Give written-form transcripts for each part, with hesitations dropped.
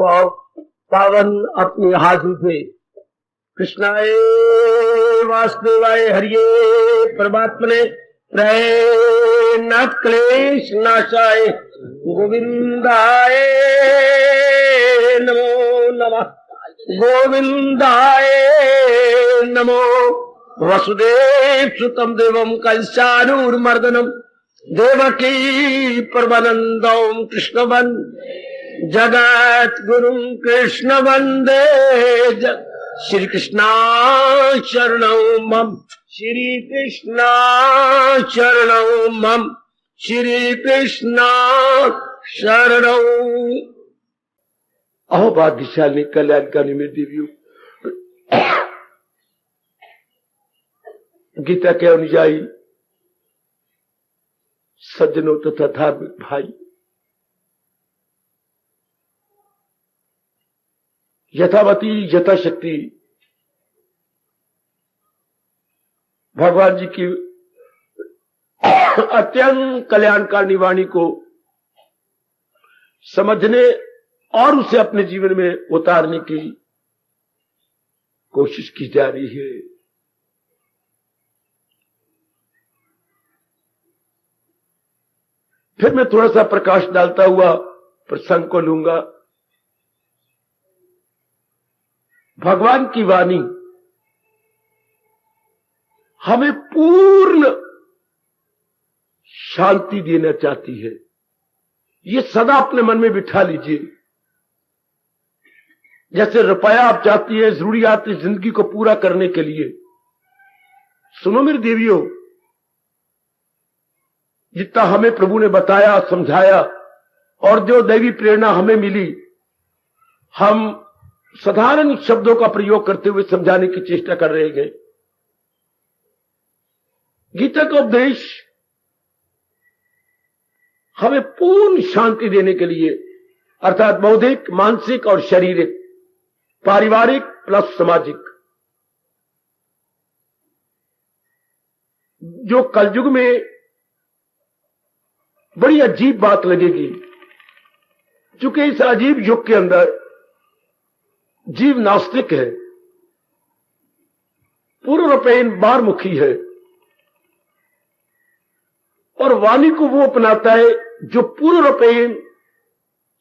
पावन अपने हाथों से कृष्णाय वासुदेवाय हरिये परमात्मने प्रयनाथ क्लेश नाशाय गोविंदाय नमो नमः गोविंदाय नमो वसुदेव सुतम देवम कंसानूरमर्दनम देवकी परमानंदम कृष्णवन जगत गुरु कृष्ण वंदे श्री कृष्णा शरणौ मम श्री कृष्णा शरणौ मम श्री कृष्णा शरणौ। अहो भाग्यशाली कल्याणकारी मेरे देवियों, गीता के अनुयायी सज्जनों तथा धार्मिक भाई, यथावती यथाशक्ति भगवान जी की अत्यंत कल्याणकारी वाणी को समझने और उसे अपने जीवन में उतारने की कोशिश की जा रही है। फिर मैं थोड़ा सा प्रकाश डालता हुआ प्रसंग को लूंगा। भगवान की वाणी हमें पूर्ण शांति देना चाहती है। ये सदा अपने मन में बिठा लीजिए। जैसे रुपया आप चाहती है जरूरियात जिंदगी को पूरा करने के लिए। सुनो मेरी देवियों, जितना हमें प्रभु ने बताया समझाया और जो दैवी प्रेरणा हमें मिली, हम साधारण शब्दों का प्रयोग करते हुए समझाने की चेष्टा कर रहे हैं। गीता का उपदेश हमें पूर्ण शांति देने के लिए, अर्थात बौद्धिक, मानसिक और शारीरिक, पारिवारिक प्लस सामाजिक, जो कलयुग में बड़ी अजीब बात लगेगी, चूंकि इस अजीब युग के अंदर जीव नास्तिक है, पूर्वपेन बारमुखी है और वाणी को वो अपनाता है जो पूर्वपेन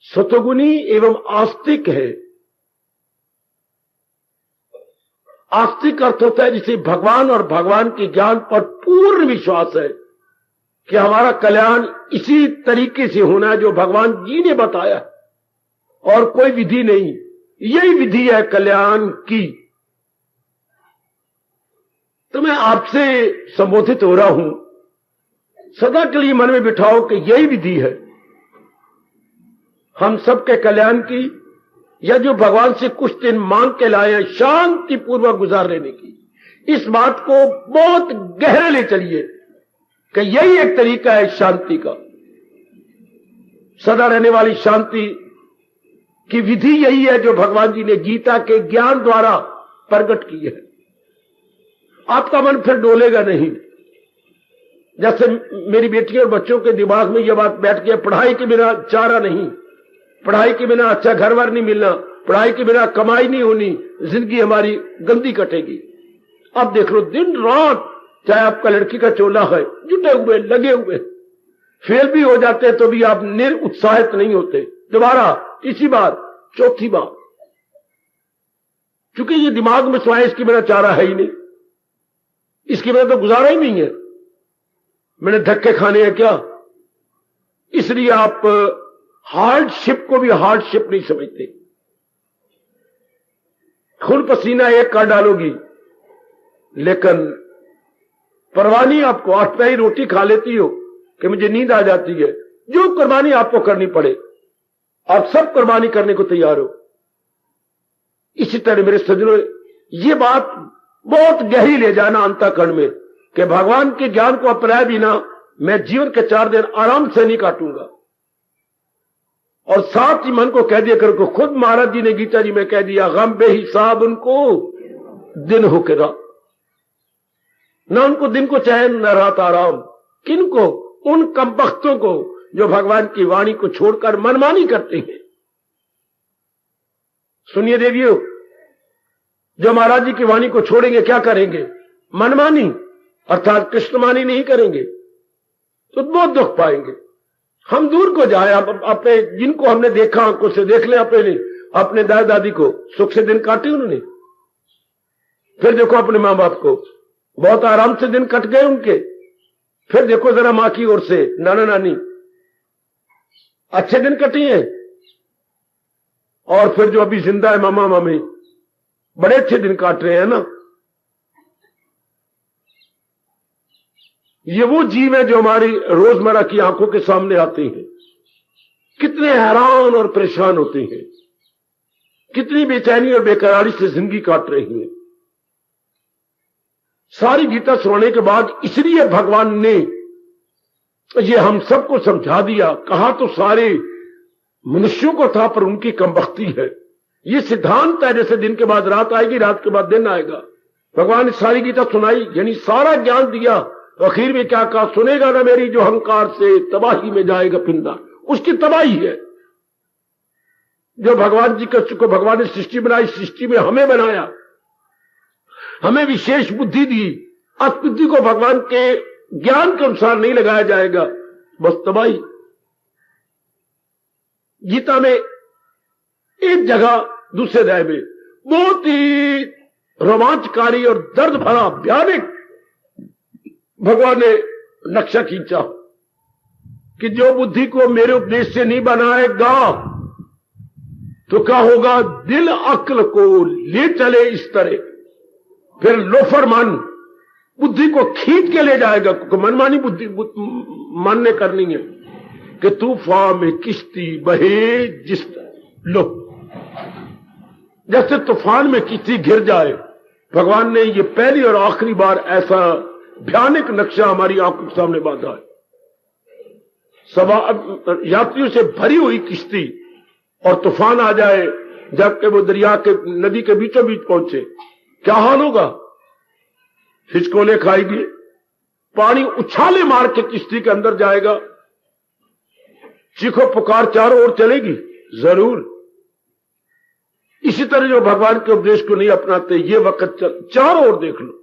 सतोगुणी एवं आस्तिक है। आस्तिक अर्थ होता है जिसे भगवान और भगवान के ज्ञान पर पूर्ण विश्वास है कि हमारा कल्याण इसी तरीके से होना है जो भगवान जी ने बताया, और कोई विधि नहीं, यही विधि है कल्याण की। तो मैं आपसे संबोधित हो रहा हूं, सदा के लिए मन में बिठाओ कि यही विधि है हम सबके कल्याण की, या जो भगवान से कुछ दिन मांग के लाए हैं शांति पूर्वक गुजार लेने की। इस बात को बहुत गहरे ले चलिए कि यही एक तरीका है शांति का, सदा रहने वाली शांति की विधि यही है जो भगवान जी ने गीता के ज्ञान द्वारा प्रकट की है। आपका मन फिर डोलेगा नहीं। जैसे मेरी बेटी और बच्चों के दिमाग में यह बात बैठ गई, पढ़ाई के बिना चारा नहीं, पढ़ाई के बिना अच्छा घर बार नहीं मिलना, पढ़ाई के बिना कमाई नहीं होनी, जिंदगी हमारी गंदी कटेगी। अब देख लो, दिन रात चाहे आपका लड़की का चोला है, जुटे हुए लगे हुए, फेल भी हो जाते तो भी आप निरुत्साहित नहीं होते। दोबारा, तीसरी बार, चौथी बार, क्योंकि ये दिमाग में स्वाय इसके बिना चारा है ही नहीं, इसके बिना तो गुजारा ही नहीं है। मैंने धक्के खाने हैं क्या? इसलिए आप हार्डशिप को भी हार्डशिप नहीं समझते। खून पसीना एक कर डालोगी, लेकिन परवाह नहीं आपको। 8 पैरी रोटी खा लेती हो कि मुझे नींद आ जाती है, जो कुर्बानी आपको करनी पड़े आप सब कुर्बानी करने को तैयार हो। इसी तरह मेरे सज्जनों, ये बात बहुत गहरी ले जाना अंतःकरण में कि भगवान के ज्ञान को अपनाए बिना मैं जीवन के 4 दिन आराम से नहीं काटूंगा। और साथ ही मन को कह दिया करो, खुद महाराज जी ने गीता जी में कह दिया, गम बेहिसाब उनको दिन हो के रात, न उनको दिन को चैन न रात आराम। किनको? उन कमबख्तों को जो भगवान की वाणी को छोड़कर मनमानी करते हैं। सुनिए देवियों, जो महाराज जी की वाणी को छोड़ेंगे क्या करेंगे? मनमानी अर्थात कृष्णमानी नहीं करेंगे तो बहुत दुख पाएंगे। हम दूर को जाए, अपने जिनको हमने देखा आंखों से देख ले, अपने दादा दादी को सुख से दिन काटे उन्होंने। फिर देखो अपने मां बाप को, बहुत आराम से दिन कट गए उनके। फिर देखो जरा मां की ओर से नाना नानी, अच्छे दिन कटे हैं। और फिर जो अभी जिंदा है मामा मामी, बड़े अच्छे दिन काट रहे हैं ना। ये वो जीव है जो हमारी रोजमर्रा की आंखों के सामने आते हैं। कितने हैरान और परेशान होते हैं, कितनी बेचैनी और बेकरारी से जिंदगी काट रही है। सारी गीता सुनाने के बाद इसलिए भगवान ने ये हम सबको समझा दिया। कहा तो सारे मनुष्यों को था, पर उनकी कमबख्ती है। ये सिद्धांत है, जैसे दिन के बाद रात आएगी, रात के बाद दिन आएगा। भगवान ने सारी गीता सुनाई, यानी सारा ज्ञान दिया। आखिर में क्या कहा? सुनेगा ना मेरी जो अहंकार से तबाही में जाएगा पिंडा, उसकी तबाही है। जो भगवान जी को भगवान ने सृष्टि बनाई, सृष्टि में हमें बनाया, हमें विशेष बुद्धि दी। अब बुद्धि को भगवान के ज्ञान के अनुसार नहीं लगाया जाएगा, बस तबाही। गीता में एक जगह दूसरे अध्याय में बहुत ही रोमांचकारी और दर्द भरा भयानक भगवान ने नक्शा खींचा कि जो बुद्धि को मेरे उपदेश से नहीं बनाएगा तो क्या होगा? दिल अक्ल को ले चले इस तरह, फिर लोफर मन बुद्धि को खींच के ले जाएगा। क्योंकि मनमानी बुद्धि मन ने करनी है कि तूफान में किश्ती बहे जिस लो, जैसे तूफान में किश्ती घिर जाए। भगवान ने ये पहली और आखिरी बार ऐसा भयानक नक्शा हमारी आंखों के सामने बांधा है। सवा यात्रियों से भरी हुई किश्ती और तूफान आ जाए, जबकि वो दरिया के नदी के बीचों बीच पहुंचे, क्या हाल होगा? हिचकोले खाएगी, पानी उछाले मार के किश्ती के अंदर जाएगा, चीखो पुकार चारों ओर चलेगी जरूर। इसी तरह जो भगवान के उपदेश को नहीं अपनाते, ये वक्त चारों ओर देख लो,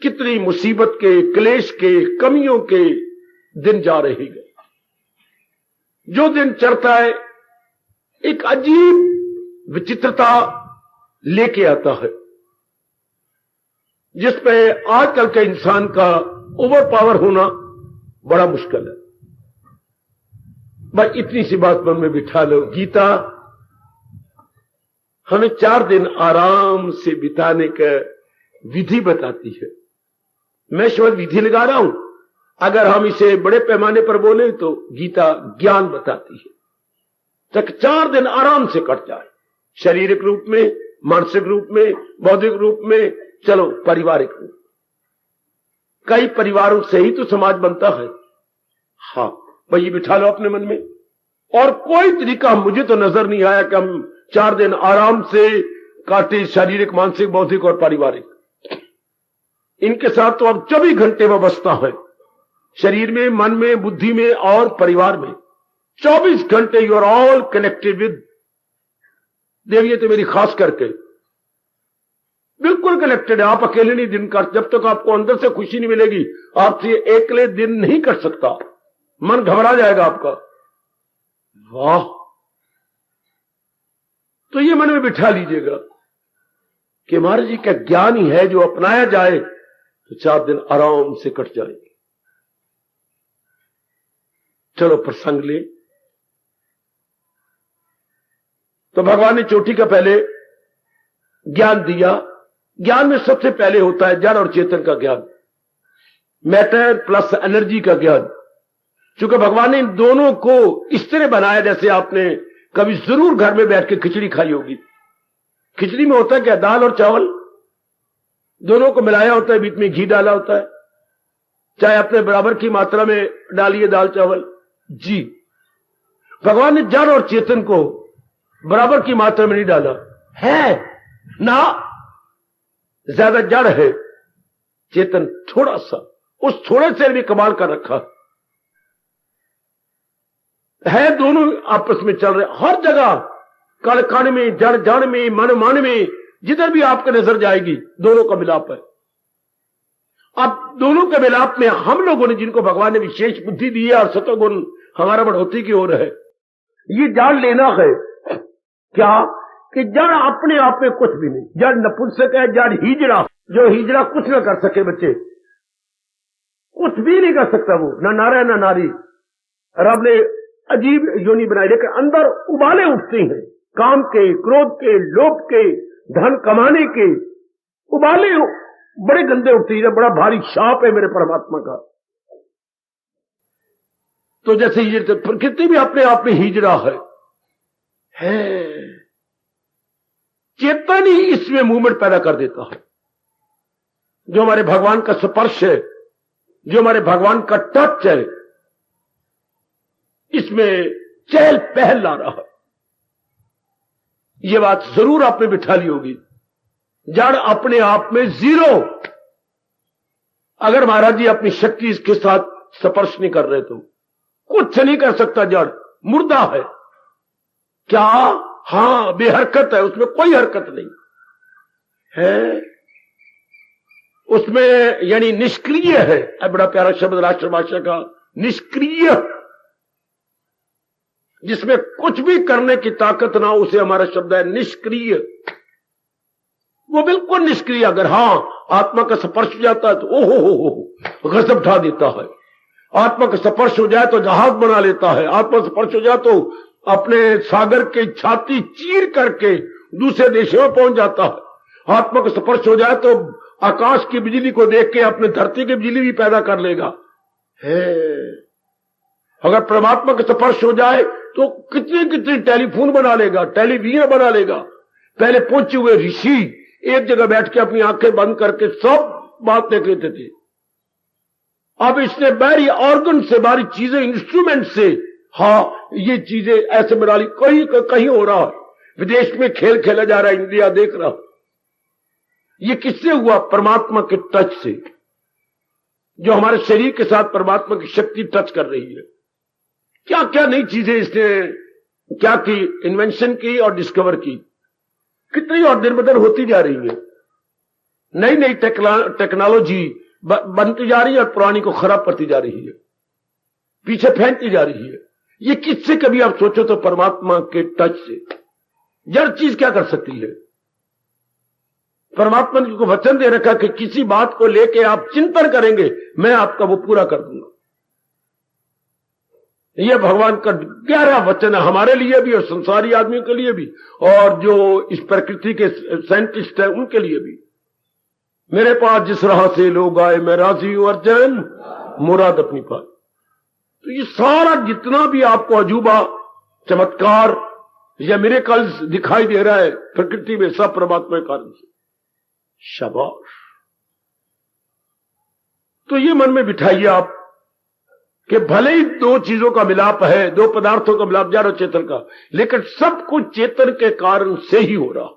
कितनी मुसीबत के, क्लेश के, कमियों के दिन जा रहे हैं। जो दिन चढ़ता है एक अजीब विचित्रता लेके आता है, जिसपे आजकल के इंसान का ओवर पावर होना बड़ा मुश्किल है। बस इतनी सी बात मन में बिठा लो। गीता हमें 4 दिन आराम से बिताने का विधि बताती है। मैं शब्द विधि लगा रहा हूं, अगर हम इसे बड़े पैमाने पर बोले तो गीता ज्ञान बताती है। तक 4 दिन आराम से कट जाए, शारीरिक रूप में, मानसिक रूप में, बौद्धिक रूप में, चलो पारिवारिक रूप। कई परिवारों से ही तो समाज बनता है। हाँ भाई, ये बिठा लो अपने मन में। और कोई तरीका मुझे तो नजर नहीं आया कि हम 4 दिन आराम से काटे, शारीरिक, मानसिक, बौद्धिक और पारिवारिक। इनके साथ तो अब 24 घंटे व्यवस्था है, शरीर में, मन में, बुद्धि में और परिवार में। 24 घंटे you are all connected with देविए। तो मेरी खास करके बिल्कुल कनेक्टेड है। आप अकेले नहीं दिन काट, जब तक आपको अंदर से खुशी नहीं मिलेगी, आपसे अकेले दिन नहीं कट सकता। मन घबरा जाएगा आपका। वाह, तो ये मन में बिठा लीजिएगा कि महाराज जी का ज्ञान ही है, जो अपनाया जाए तो 4 दिन आराम से कट जाएंगे। चलो प्रसंग ले। तो भगवान ने चोटी का पहले ज्ञान दिया। ज्ञान में सबसे पहले होता है जड़ और चेतन का ज्ञान, मैटर प्लस एनर्जी का ज्ञान। चूंकि भगवान ने इन दोनों को इस तरह बनाया, जैसे आपने कभी जरूर घर में बैठ के खिचड़ी खाई होगी। खिचड़ी में होता है क्या? दाल और चावल दोनों को मिलाया होता है, बीच में घी डाला होता है, चाहे अपने बराबर की मात्रा में डालिए दाल चावल जी। भगवान ने जड़ और चेतन को बराबर की मात्रा में नहीं डाला है ना, ज्यादा जड़ है, चेतन थोड़ा सा, उस थोड़े से भी कमाल कर रखा। है, दोनों आपस में चल रहे, हर जगह कण कण में, जड़ जड़ में, मन मन में, जिधर भी आपकी नजर जाएगी दोनों का मिलाप है। अब दोनों के मिलाप में हम लोगों ने, जिनको भगवान ने विशेष बुद्धि दी है और सतोगुण हमारा बढ़ोतरी की ओर है, ये जान लेना है क्या कि जड़ अपने आप में कुछ भी नहीं, जड़ नपुंसक है, जड़ हिजड़ा, जो हिजड़ा कुछ ना कर सके, बच्चे कुछ भी नहीं कर सकता वो, ना नारा ना नारी। रब ने अजीब योनि बनाई, लेकिन अंदर उबाले उठते हैं, काम के, क्रोध के, लोभ के, धन कमाने के उबाले बड़े गंदे उठते हैं। बड़ा भारी शाप है मेरे परमात्मा का। तो जैसे ये प्रकृति भी अपने आप में हिजड़ा है, चेतन ही इसमें मूवमेंट पैदा कर देता है। जो हमारे भगवान का स्पर्श है, जो हमारे भगवान का टच है, इसमें चहल पहल ला रहा है। यह बात जरूर आपने बिठा ली होगी। जड़ अपने आप में जीरो, अगर महाराज जी अपनी शक्ति इसके साथ स्पर्श नहीं कर रहे तो कुछ नहीं कर सकता। जड़ मुर्दा है क्या? हां, बेहरकत है, उसमें कोई हरकत नहीं है, उसमें यानी निष्क्रिय है। बड़ा प्यारा शब्द राष्ट्रभाषा का, निष्क्रिय, जिसमें कुछ भी करने की ताकत ना हो, उसे हमारा शब्द है निष्क्रिय। वो बिल्कुल निष्क्रिय। अगर हां आत्मा का स्पर्श हो जाता है तो ओहो गजब उठा देता है। आत्मा का स्पर्श हो जाए तो जहाज बना लेता है। आत्मा स्पर्श हो जाए तो अपने सागर की छाती चीर करके दूसरे देशों में पहुंच जाता है। आत्मा का स्पर्श हो जाए तो आकाश की बिजली को देख के अपने धरती की बिजली भी पैदा कर लेगा है। अगर परमात्मा का स्पर्श हो जाए तो कितनी कितनी टेलीफोन बना लेगा, टेलीविजन बना लेगा। पहले पहुंचे हुए ऋषि एक जगह बैठ के अपनी आंखें बंद करके सब बात देख लेते थे। अब इसने बाहरी ऑर्गन से, बाहरी चीजें, इंस्ट्रूमेंट से, हाँ ये चीजें ऐसे बना ली। कहीं हो रहा है, विदेश में खेल खेला जा रहा है, इंडिया देख रहा। ये किससे हुआ? परमात्मा के टच से, जो हमारे शरीर के साथ परमात्मा की शक्ति टच कर रही है। क्या क्या नई चीजें इसने क्या की, इन्वेंशन की और डिस्कवर की, कितनी और दिन ब दिन होती जा रही है। नई नई टेक्नोलॉजी बनती जा रही है और पुरानी को खराब करती जा रही है, पीछे फेंकती जा रही है। ये किससे? कभी आप सोचो तो परमात्मा के टच से। जड़ चीज क्या कर सकती है? परमात्मा ने को वचन दे रखा कि किसी बात को लेके आप चिंतन करेंगे, मैं आपका वो पूरा कर दूंगा। यह भगवान का गहरा वचन है हमारे लिए भी और संसारी आदमियों के लिए भी, और जो इस प्रकृति के साइंटिस्ट हैं उनके लिए भी। मेरे पास जिस राह से लोग आए मैं राजी हूं अर्जन, मुराद अपनी पाई। तो ये सारा जितना भी आपको अजूबा, चमत्कार या मिरेकल्स दिखाई दे रहा है प्रकृति में, सब परमात्मा के कारण से। शाबाश। तो ये मन में बिठाइए आप कि भले ही दो चीजों का मिलाप है, दो पदार्थों का मिलाप जड़ और चेतन का, लेकिन सब कुछ चेतन के कारण से ही हो रहा।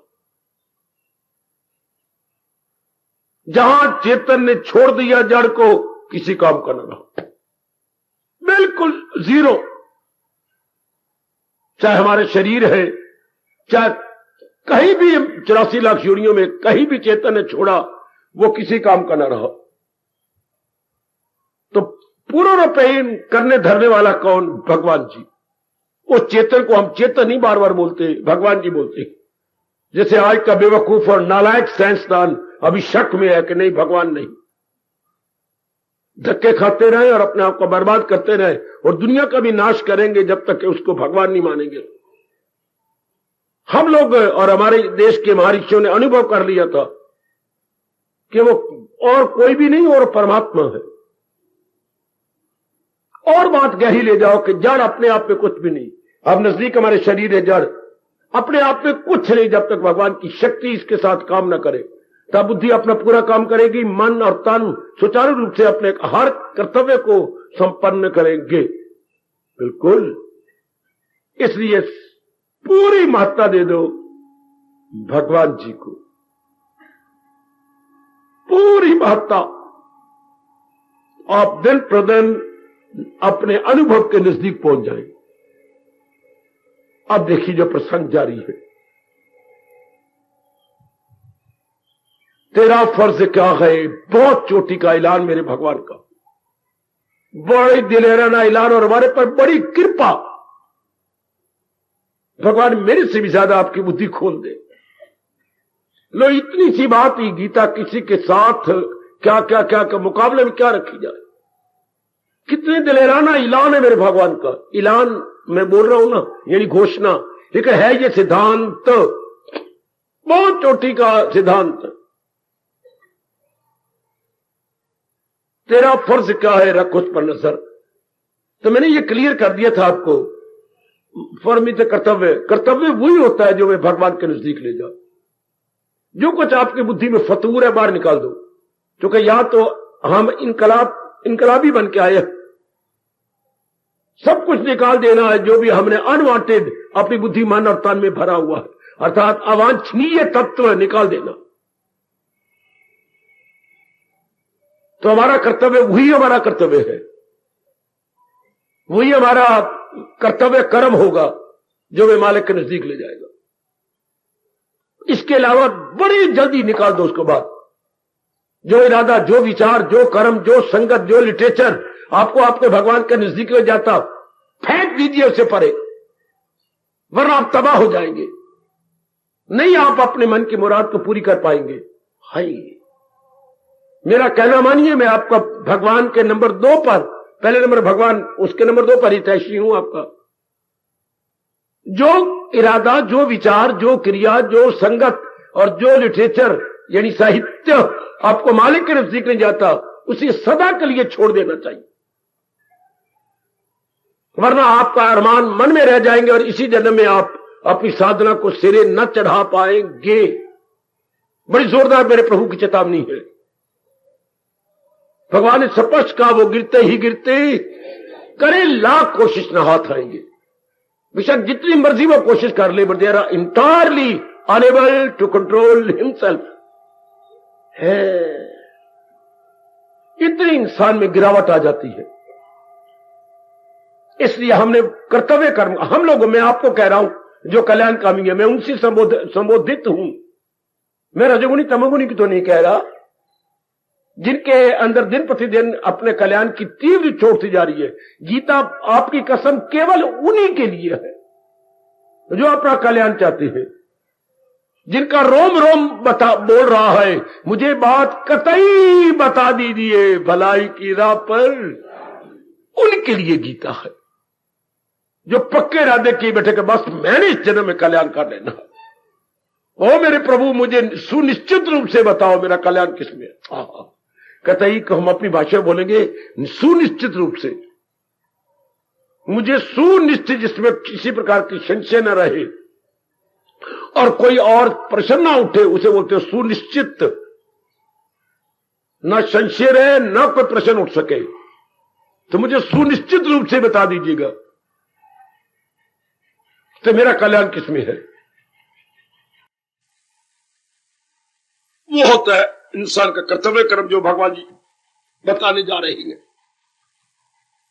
जहां चेतन ने छोड़ दिया जड़ को, किसी काम का न रहा, बिल्कुल जीरो। चाहे हमारे शरीर है, चाहे कहीं भी 84 लाख योनियों में कहीं भी चेतन ने छोड़ा, वो किसी काम का न रहा। तो पूर्णपेन करने धरने वाला कौन? भगवान जी। उस चेतन को हम चेतन ही बार बार बोलते, भगवान जी बोलते। जैसे आज का बेवकूफ और नालायक साइंसदान अभी शक में है कि नहीं भगवान नहीं, धक्के खाते रहे और अपने आप को बर्बाद करते रहे और दुनिया का भी नाश करेंगे जब तक कि उसको भगवान नहीं मानेंगे। हम लोग और हमारे देश के महर्षियों ने अनुभव कर लिया था कि वो और कोई भी नहीं और परमात्मा है। और बात गहरी ले जाओ कि जड़ अपने आप में कुछ भी नहीं। अब नजदीक हमारे शरीर है, जड़ अपने आप में कुछ नहीं जब तक भगवान की शक्ति इसके साथ काम न करे। तब बुद्धि अपना पूरा काम करेगी, मन और तन सुचारू रूप से अपने हर कर्तव्य को संपन्न करेंगे। बिल्कुल। इसलिए पूरी महत्ता दे दो भगवान जी को, पूरी महत्ता। आप दिन प्रतिदिन अपने अनुभव के नजदीक पहुंच जाएंगे। अब देखिए जो प्रसंग जारी है। तेरा फर्ज क्या है, बहुत चोटी का ऐलान मेरे भगवान का, बड़े दिलेराना ऐलान और हमारे पर बड़ी कृपा। भगवान मेरे से भी ज्यादा आपकी बुद्धि खोल दे। लो इतनी सी बात ही गीता किसी के साथ क्या क्या क्या के मुकाबले में क्या रखी जाए। कितने दिलेराना ऐलान है मेरे भगवान का। ऐलान मैं बोल रहा हूं ना, यानी घोषणा, लेकिन है ये सिद्धांत, बहुत चोटी का सिद्धांत। तेरा फर्ज क्या है, रख उस पर नजर। तो मैंने ये क्लियर कर दिया था आपको। फर्मित कर्तव्य, कर्तव्य वही होता है जो मैं भगवान के नजदीक ले जाऊं। जो कुछ आपकी बुद्धि में फतूर है बाहर निकाल दो, क्योंकि यहां तो हम इनकलाबी बन के आए, सब कुछ निकाल देना है जो भी हमने अनवांटेड अपनी बुद्धि मन और तन में भरा हुआ है, अर्थात अवांछनीय तत्व निकाल देना। तो हमारा कर्तव्य वही हमारा कर्तव्य है, वही हमारा कर्तव्य कर्म होगा जो वे मालिक के नजदीक ले जाएगा। इसके अलावा बड़ी जल्दी निकाल दो उसको बाद। जो इरादा, जो विचार, जो कर्म, जो संगत, जो लिटरेचर आपको आपके भगवान के नजदीक ले जाता, फेंक दीजिए उसे परे, वरना आप तबाह हो जाएंगे। नहीं आप अपने मन की मुराद को पूरी कर पाएंगे। हाय, मेरा कहना मानिए, मैं आपका भगवान के नंबर 2 पर, पहले नंबर भगवान, उसके नंबर 2 पर हितैषी हूं आपका। जो इरादा, जो विचार, जो क्रिया, जो संगत और जो लिटरेचर यानी साहित्य आपको मालिक के नजदीक नहीं जाता, उसे सदा के लिए छोड़ देना चाहिए, वरना आपका अरमान मन में रह जाएंगे और इसी जन्म में आप अपनी साधना को सिरे न चढ़ा पाएंगे। बड़ी जोरदार मेरे प्रभु की चेतावनी है। भगवान ने स्पष्ट कहा, वो गिरते ही गिरते करे लाख कोशिश न हाथ आएंगे। बेशक जितनी मर्जी वो कोशिश कर ले, but they are entirely unable to control himself. है इतनी इंसान में गिरावट आ जाती है। इसलिए हमने कर्तव्य कर्म, हम लोग, मैं आपको कह रहा हूं जो कल्याणकामी है, मैं उनसे संबोधित हूं। मैं रजोगुणी तमोगुणी की तो नहीं कह रहा, जिनके अंदर दिन प्रतिदिन अपने कल्याण की तीव्र चोट जा रही है। गीता आपकी कसम केवल उन्हीं के लिए है जो अपना कल्याण चाहते हैं, जिनका रोम रोम बोल रहा है, मुझे बात कतई बता दीजिए भलाई की राह पर। उनके लिए गीता है जो पक्के इरादे किए बैठे कि बस मैंने इस जन्म में कल्याण कर लेना। ओ मेरे प्रभु, मुझे सुनिश्चित रूप से बताओ मेरा कल्याण किसमें है। कतई को हम अपनी भाषा बोलेंगे, सुनिश्चित रूप से, मुझे सुनिश्चित, जिसमें किसी प्रकार की संशय न रहे और कोई और प्रश्न ना उठे, उसे बोलते हो सुनिश्चित। न संशय रहे, न कोई प्रश्न उठ सके, तो मुझे सुनिश्चित रूप से बता दीजिएगा तो मेरा कल्याण किसमें है। वो होता है इंसान का कर्तव्य कर्म जो भगवान जी बताने जा रहे हैं।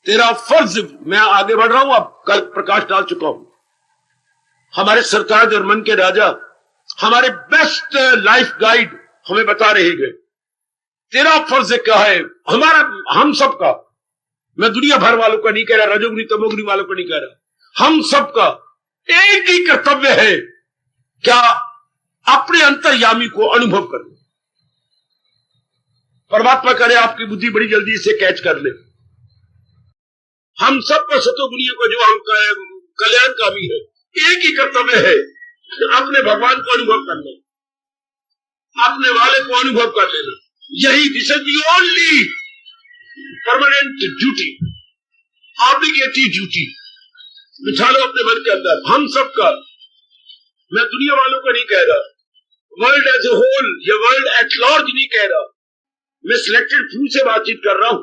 तेरा फर्ज, मैं आगे बढ़ रहा हूं, अब कल प्रकाश डाल चुका हूं। हमारे सरताज और मन के राजा, हमारे बेस्ट लाइफ गाइड हमें बता रहे हैं तेरा फर्ज क्या है, हमारा, हम सबका। मैं दुनिया भर वालों का नहीं कह रहा, रजोगुनी तमोगुनी वालों का नहीं कह रहा, हम सबका एक ही कर्तव्य है, क्या अपने अंतर्यामी को अनुभव करना। परमात्मा करे आपकी बुद्धि बड़ी जल्दी इसे कैच कर ले। हम सब का सतोगुणियों का जो हम कल्याणकामी है, एक ही कर्तव्य है, अपने भगवान को अनुभव करना, अपने वाले को अनुभव कर लेना। यही this is the only permanent duty, obligatory duty. बिछा लो अपने मन के अंदर, हम सबका। मैं दुनिया वालों को नहीं कह रहा, वर्ल्ड एज ए होल या वर्ल्ड एट लार्ज नहीं कह रहा, मैं सिलेक्टेड फ्यू से बातचीत कर रहा हूं।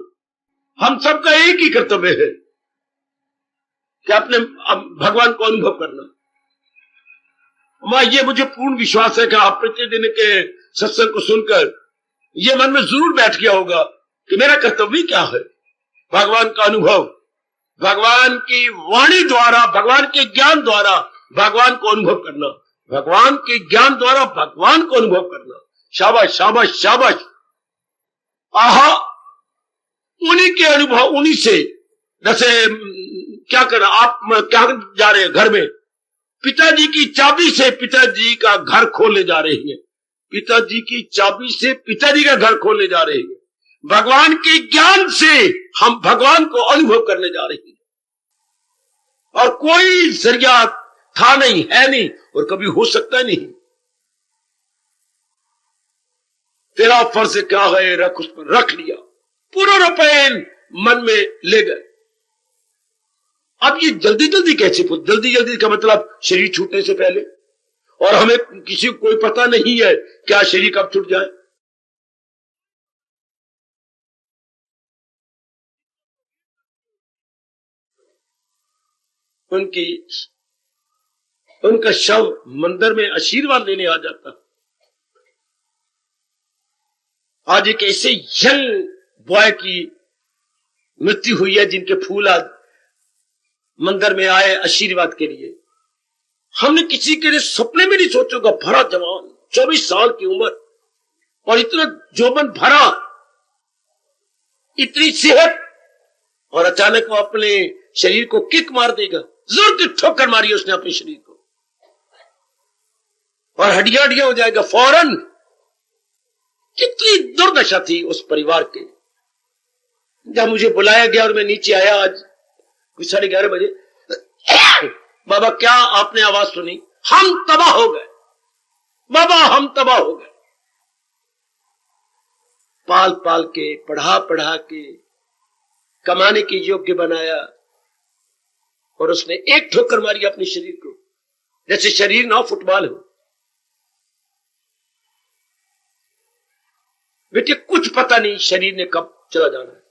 हम सबका एक ही कर्तव्य है कि अपने भगवान को अनुभव करना। ये मुझे पूर्ण विश्वास है कि आप प्रतिदिन के सत्संग को सुनकर ये मन में जरूर बैठ गया होगा कि मेरा कर्तव्य क्या है। भगवान का अनुभव, भगवान की वाणी द्वारा, भगवान के ज्ञान द्वारा भगवान को अनुभव करना, भगवान के ज्ञान द्वारा भगवान को अनुभव करना। शाबाश शाबाश शाबाश। आहा, उन्हीं के अनुभव, उन्हीं से। जैसे क्या कर आप क्या जा रहे हैं घर में, पिताजी की चाबी से पिताजी का घर खोलने जा रहे हैं, पिताजी की चाबी से पिताजी का घर खोलने जा रहे हैं। भगवान के ज्ञान से हम भगवान को अनुभव करने जा रहे हैं, और कोई जरिया था नहीं, है नहीं, और कभी हो सकता नहीं। तेरा फर्ज क्या है, रख, उस पर रख लिया, पूरा रुपये मन में ले गए। अब ये जल्दी जल्दी कैसे, जल्दी जल्दी का मतलब शरीर छूटने से पहले, और हमें किसी को कोई पता नहीं है क्या शरीर कब छूट जाए। उनका शव मंदिर में आशीर्वाद लेने आ जाता। आज एक ऐसे यंग बॉय की मृत्यु हुई है जिनके फूल आज मंदिर में आए आशीर्वाद के लिए। हमने किसी के लिए सपने में नहीं सोचोगा, भरा जवान, 24 साल की उम्र, और इतना जोबन भरा, इतनी सेहत, और अचानक वो अपने शरीर को किक मार देगा। जोर की ठोकर मारी उसने अपने शरीर को, और हड्डियां हड्डियां हो जाएगा फौरन। कितनी दुर्दशा थी उस परिवार के। जब मुझे बुलाया गया और मैं नीचे आया आज कुछ 11:30 बजे, बाबा क्या आपने आवाज सुनी? हम तबाह हो गए बाबा, हम तबाह हो गए। पाल पाल के, पढ़ा पढ़ा के, कमाने के योग्य बनाया, और उसने एक ठोकर मारी अपने शरीर को, जैसे शरीर ना फुटबॉल हो। बेटे कुछ पता नहीं शरीर ने कब चला जाना है,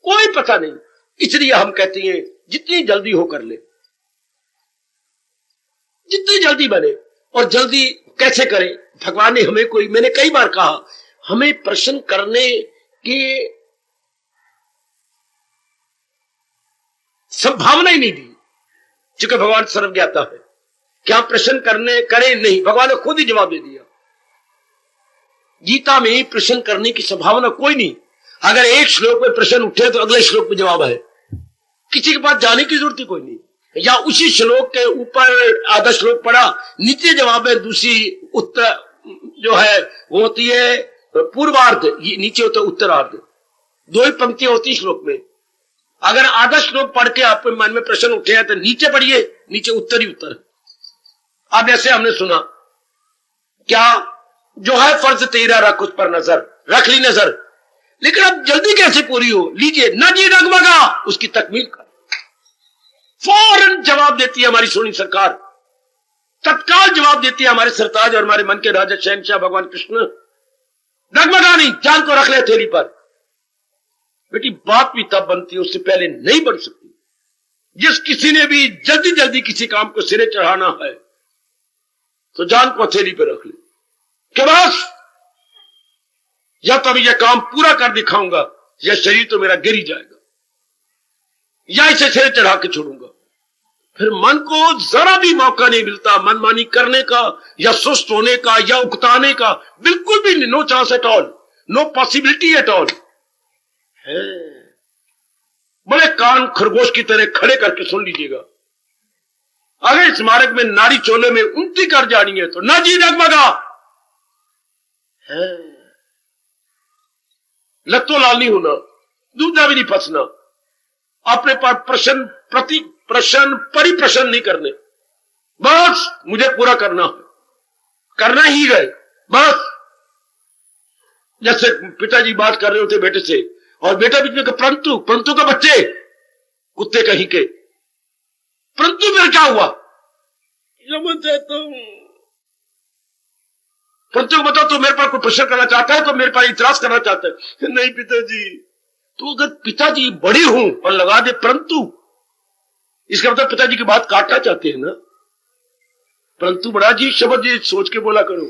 कोई पता नहीं। इसलिए हम कहते हैं जितनी जल्दी हो कर ले, जितनी जल्दी बने। और जल्दी कैसे करें? भगवान ने हमें कोई, मैंने कई बार कहा, हमें प्रश्न करने की संभावना ही नहीं दी, क्योंकि भगवान सर्वज्ञाता है। क्या प्रश्न करने करें? नहीं, भगवान ने खुद ही जवाब दे दिया। गीता में प्रश्न करने की संभावना कोई नहीं। अगर एक श्लोक में प्रश्न उठे तो अगले श्लोक में जवाब है, किसी के पास जाने की जरूरत ही कोई नहीं। या उसी श्लोक के ऊपर आधा श्लोक पढ़ा, नीचे जवाब है, दूसरी उत्तर जो है वो होती है पूर्वार्ध, नीचे होता है उत्तरार्ध। दो ही पंक्तियां होती श्लोक में। अगर आधा श्लोक पढ़ के आपके मन में प्रश्न उठे हैं तो नीचे पढ़िए, नीचे उत्तर ही उत्तर। अब ऐसे हमने सुना, क्या जो है फर्ज तेरा, रख उस पर नजर, रख ली नजर। लेकिन अब जल्दी कैसे पूरी हो? लीजिए, न जी डगमगा, उसकी तकमील कर। फौरन जवाब देती है हमारी सोनी सरकार, तत्काल जवाब देती है हमारे सरताज और हमारे मन के राजा शहनशाह भगवान कृष्ण। डगमगा नहीं, जान को रख ले थैली पर। बेटी बात भी तब बनती है, उससे पहले नहीं बन सकती। जिस किसी ने भी जल्दी जल्दी किसी काम को सिरे चढ़ाना है तो जान को हथेली पर रख ले कि बस या तो अभी यह काम पूरा कर दिखाऊंगा, या शरीर तो मेरा गिर ही जाएगा, या इसे सिरे चढ़ा के छोड़ूंगा। फिर मन को जरा भी मौका नहीं मिलता मनमानी करने का, या सुस्त होने का, या उकताने का। बिल्कुल भी no chance at all, no possibility at all है। बड़े कान खरगोश की तरह खड़े करके सुन लीजिएगा। अगर इस मार्ग में नारी चोले में उल्टी कर जानी है तो ना जी डगमगा है। लत्तो लाल नहीं होना, दूसरा भी नहीं फंसना, अपने पास प्रश्न प्रति प्रश्न परिप्रश्न नहीं करने। बस मुझे पूरा करना है, करना ही गए बस। जैसे पिताजी बात कर रहे होते बेटे से, और बेटा बीच में परंतु, परंतु का बच्चे कुत्ते कहीं के, परंतु मेरा क्या हुआ? परंतु बताओ, तो मेरे पास कोई प्रश्न करना चाहता है, तो मेरे पास इतराज करना चाहता है। नहीं पिताजी। तो अगर पिताजी बड़ी हूं और लगा दे परंतु, इसका मतलब पिताजी की बात काटना चाहते हैं ना। परंतु बड़ा जी शब्द जी सोच के बोला करो।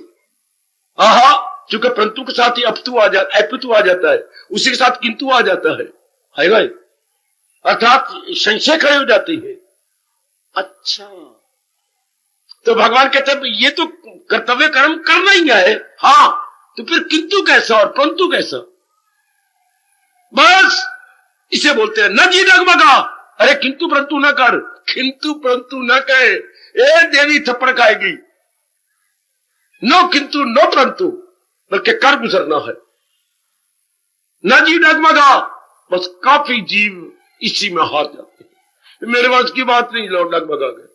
आहा, क्योंकि परंतु के साथ ही अपितु आ जाता है, उसी के साथ किंतु आ जाता है भाई, अर्थात संशय खड़े हो जाती है। अच्छा, तो भगवान कहते हैं ये तो कर्तव्य कर्म करना ही है। हाँ, तो फिर किंतु कैसा और परंतु कैसा? बस इसे बोलते हैं न जी डगमगा। अरे किंतु परंतु न कर, किंतु परंतु न कहे, ए देवी थप्पड़ खाएगी। नो किंतु नो परंतु, बल्कि कर गुजरना है। न जी डगमगा, बस काफी जीव इसी में हार जाते हैं। मेरे पास की बात नहीं, लो डगमगा गए,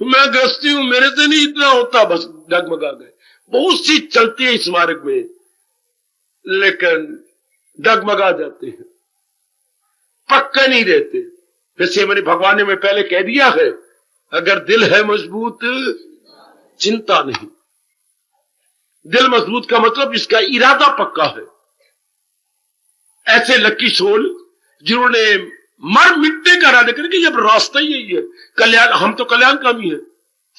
मैं गृहस्थी हूं, मेरे से नहीं इतना होता, बस डगमगा गए। बहुत सी चलती है इस मार्ग में, लेकिन डगमगा जाते हैं, पक्का नहीं रहते। जैसे मैंने भगवान ने मैं पहले कह दिया है, अगर दिल है मजबूत चिंता नहीं। दिल मजबूत का मतलब इसका इरादा पक्का है। ऐसे लकी सोल जिन्होंने मर मिटने का इरादा करके, जब रास्ता ही यही है कल्याण, हम तो कल्याणकामी है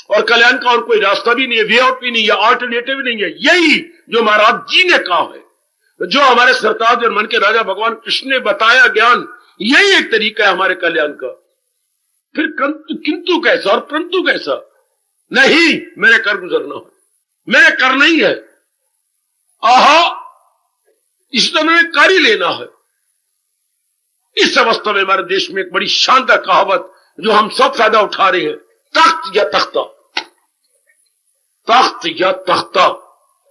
और कल्याण का और कोई रास्ता भी नहीं है, वे आउट भी नहीं है, अल्टरनेटिव भी नहीं है। यही जो महाराज जी ने कहा है, जो हमारे सरताज और मन के राजा भगवान कृष्ण ने बताया ज्ञान, यही एक तरीका है हमारे कल्याण का। फिर किंतु कैसा और परंतु कैसा? नहीं, मेरे कर गुजरना है, मेरे करना ही है। आहा, इस तो मैंने कर ही लेना है। इस अवस्था में हमारे देश में एक बड़ी शानदार कहावत जो हम सब फायदा उठा रहे हैं, तख्त या तख्ता, तख्त या तख्ता।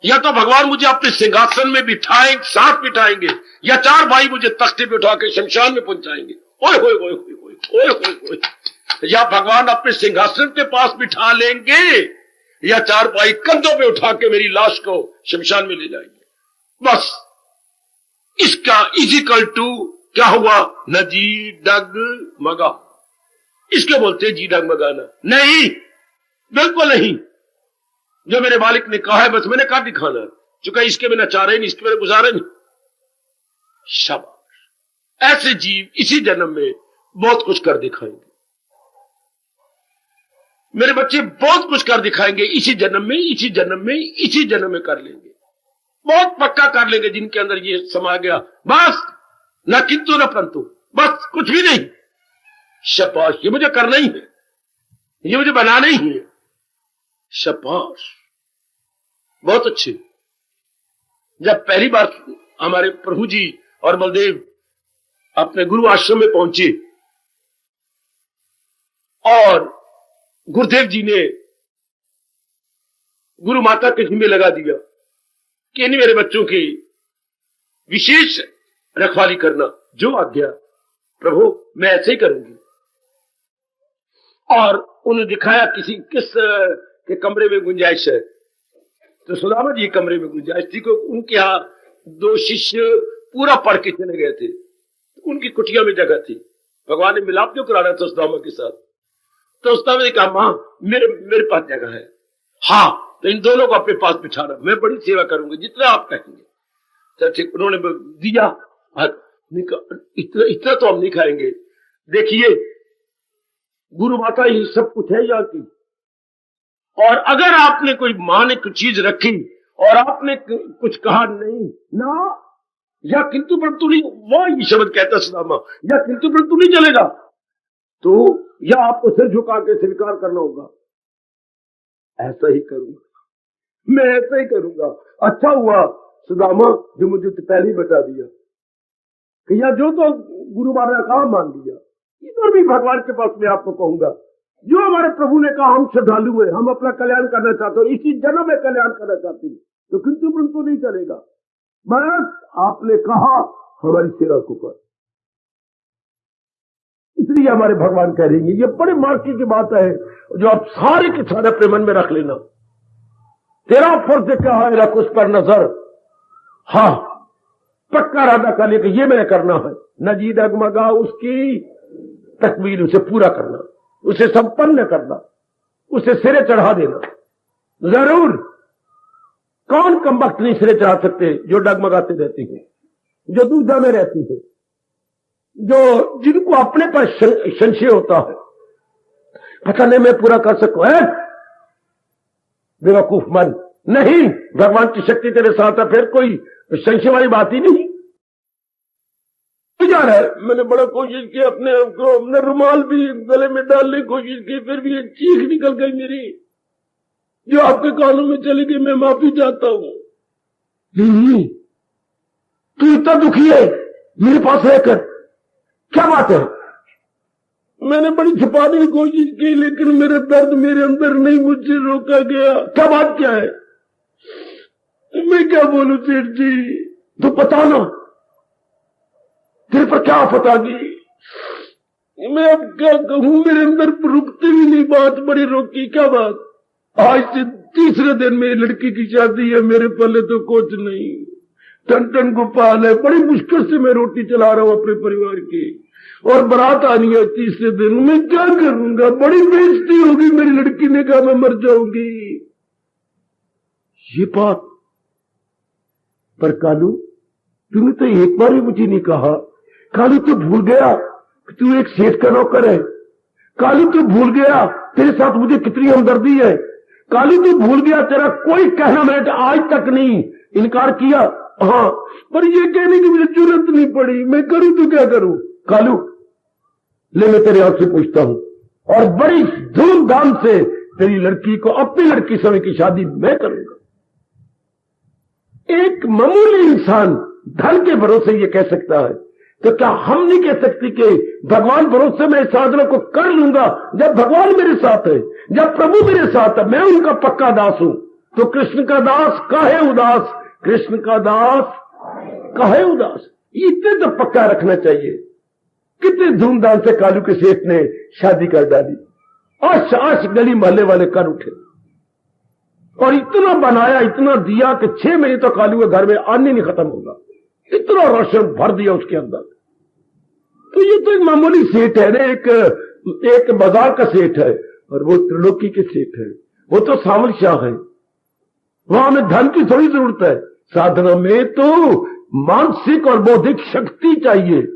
या तो भगवान मुझे अपने सिंहासन में बिठाएंगे, साथ बिठाएंगे, या चार भाई मुझे तख्ते पे उठा के शमशान में पहुंचाएंगे। ओए होए होए होए होए होए होए। या भगवान अपने सिंहासन के पास बिठा लेंगे, या चार भाई कंधों पे उठा के मेरी लाश को शमशान में ले जाएंगे। बस इसका इजिकल टू क्या हुआ? न जी डग मगा। इसके बोलते हैं जी डग मगाना। नहीं, बिल्कुल नहीं। जो मेरे मालिक ने कहा है बस मैंने कहा दिखाना, चूंकि इसके बिना चारा ही नहीं, इसके बिना गुजारा नहीं। शाबाश, ऐसे जीव इसी जन्म में बहुत कुछ कर दिखाएंगे। मेरे बच्चे बहुत कुछ कर दिखाएंगे इसी जन्म में, इसी जन्म में, इसी जन्म में कर लेंगे, बहुत पक्का कर लेंगे, जिनके अंदर ये समा गया। बस न किंतु न परंतु, बस कुछ भी नहीं। शाबाश, ये मुझे करना ही है, ये मुझे बनाना ही है। शाबाश, बहुत अच्छे। जब पहली बार हमारे प्रभु जी और बलदेव अपने गुरु आश्रम में पहुंचे और गुरुदेव जी ने गुरु माता के जिम्मे लगा दिया कि इन मेरे बच्चों की विशेष रखवाली करना, जो आज्ञा प्रभु मैं ऐसे ही करूंगी। और उन्हें दिखाया किस के कमरे में गुंजाइश है, तो सुदामा जी कमरे में गुंजाइश थी। को उनके यहां दो शिष्य पूरा पढ़ के चले गए थे, उनकी कुटिया में जगह थी। भगवान ने मिलाप क्यों कराना था सुदामा के साथ? तो सुदामा ने कहा मां मेरे पास जगह है। हाँ, तो इन दोनों को अपने पास बिठाना, मैं बड़ी सेवा करूंगी जितना आप कहेंगे। तो ठीक, उन्होंने दिया। इतना तो हम नहीं खाएंगे। देखिए, गुरु माता ही सब कुछ है यहाँ की, और अगर आपने कोई मां ने कुछ चीज रखी और आपने कुछ कहा नहीं ना, या किंतु परंतु नहीं, वो शब्द कहता सुदामा, या किंतु परंतु नहीं चलेगा, तो या आपको सिर झुका के स्वीकार करना होगा। ऐसा ही करूंगा, मैं ऐसा ही करूंगा। अच्छा हुआ सुदामा जो मुझे तो पहले ही बता दिया कि या जो तो गुरु महाराज का मान लिया। इधर भी भगवान के पास मैं आपको कहूंगा, जो हमारे प्रभु ने कहा हम श्रद्धालु हैं, हम अपना कल्याण करना चाहते हैं, इसी जन्म में कल्याण करना चाहते हैं, तो किंतु परंतु नहीं चलेगा। बस आपने कहा हमारी सेवा को कर, इसलिए हमारे भगवान कह रहे हैं। ये बड़े मार्की की बात है जो आप सारे के सारे अपने मन में रख लेना। तेरा फर्ज क्या है, रख उस पर नजर। हाँ, पक्का इरादा कर लिया कि ये मैंने करना है। नजी डगमगा, उसकी तकमील, उसे पूरा करना, उसे संपन्न करना, उसे सिरे चढ़ा देना। जरूर कौन कम वक्त नहीं सिरे चढ़ा सकते जो डगमगाते रहते हैं, जो दुविधा में रहती है, जो जिनको अपने पर संशय होता है, पता नहीं मैं पूरा कर सकूं। बेवकूफ मन, नहीं, भगवान की शक्ति तेरे साथ है, फिर कोई संशय वाली बात ही नहीं। जा रहा है। मैंने बड़ा कोशिश की, अपने आप को, अपने रुमाल भी गले में डालने की कोशिश की, फिर भी एक चीख निकल गई मेरी, जो आपके कानों में चली गई। मैं माफी चाहता हूं। नहीं, तू इतना दुखी है मेरे पास रहकर, क्या बात है? मैंने बड़ी छुपाने की कोशिश की, लेकिन मेरे दर्द मेरे अंदर नहीं, मुझसे रोका गया। क्या बात क्या है? मैं क्या बोलूं सेठ जी, तू बता ना, तेरे पर क्या आफत आ गई? मैं अब क्या कहूं, मेरे अंदर रुकती भी नहीं बात, बड़ी रोकी। क्या बात? आज से तीसरे दिन मेरी लड़की की शादी है, मेरे पल्ले तो कुछ नहीं, टन टन गोपाल है। बड़ी मुश्किल से मैं रोटी चला रहा हूं अपने परिवार की, और बारात आनी है तीसरे दिन। मैं क्या करूंगा? बड़ी बेइज्जती होगी। मेरी लड़की ने कहा मैं मर जाऊंगी। ये बात पर कालू, तूने तो एक बार भी मुझे नहीं कहा। कालू तू भूल गया कि तू एक सेठ का नौकर है। कालू तू भूल गया तेरे साथ मुझे कितनी हमदर्दी है। कालू तू भूल गया तेरा कोई कहना मैंने आज तक नहीं इनकार किया। हाँ, पर ये कहने की मुझे जरूरत नहीं पड़ी। मैं करूं तो क्या करूं? कालू ले, मैं तेरे हाथ से पूछता हूं, और बड़ी धूमधाम से तेरी लड़की को, अपनी लड़की समय की शादी मैं करूंगा। एक मामूली इंसान धन के भरोसे ये कह सकता है, तो क्या हम नहीं कह सकते कि भगवान भरोसे मैं इस साधना को कर लूंगा? जब भगवान मेरे साथ है, जब प्रभु मेरे साथ है, मैं उनका पक्का दास हूं। तो कृष्ण का दास काहे उदास, कृष्ण का दास काहे उदास, इतने तो पक्का रखना चाहिए। कितने धूमधाम से कालू के सेठ ने शादी कर डाली, आश आश गली मोहल्ले वाले कर उठे, और इतना बनाया, इतना दिया कि 6 महीने तो कालू के घर में आने नहीं खत्म होगा। इतना रोशन भर दिया उसके अंदर। तो ये तो एक मामूली सेठ है ना, एक बाजार का सेठ है, और वो त्रिलोकी के सेठ है। वो तो सावल शाह है, वहां हमें धन की थोड़ी जरूरत है। साधना में तो मानसिक और बौद्धिक शक्ति चाहिए।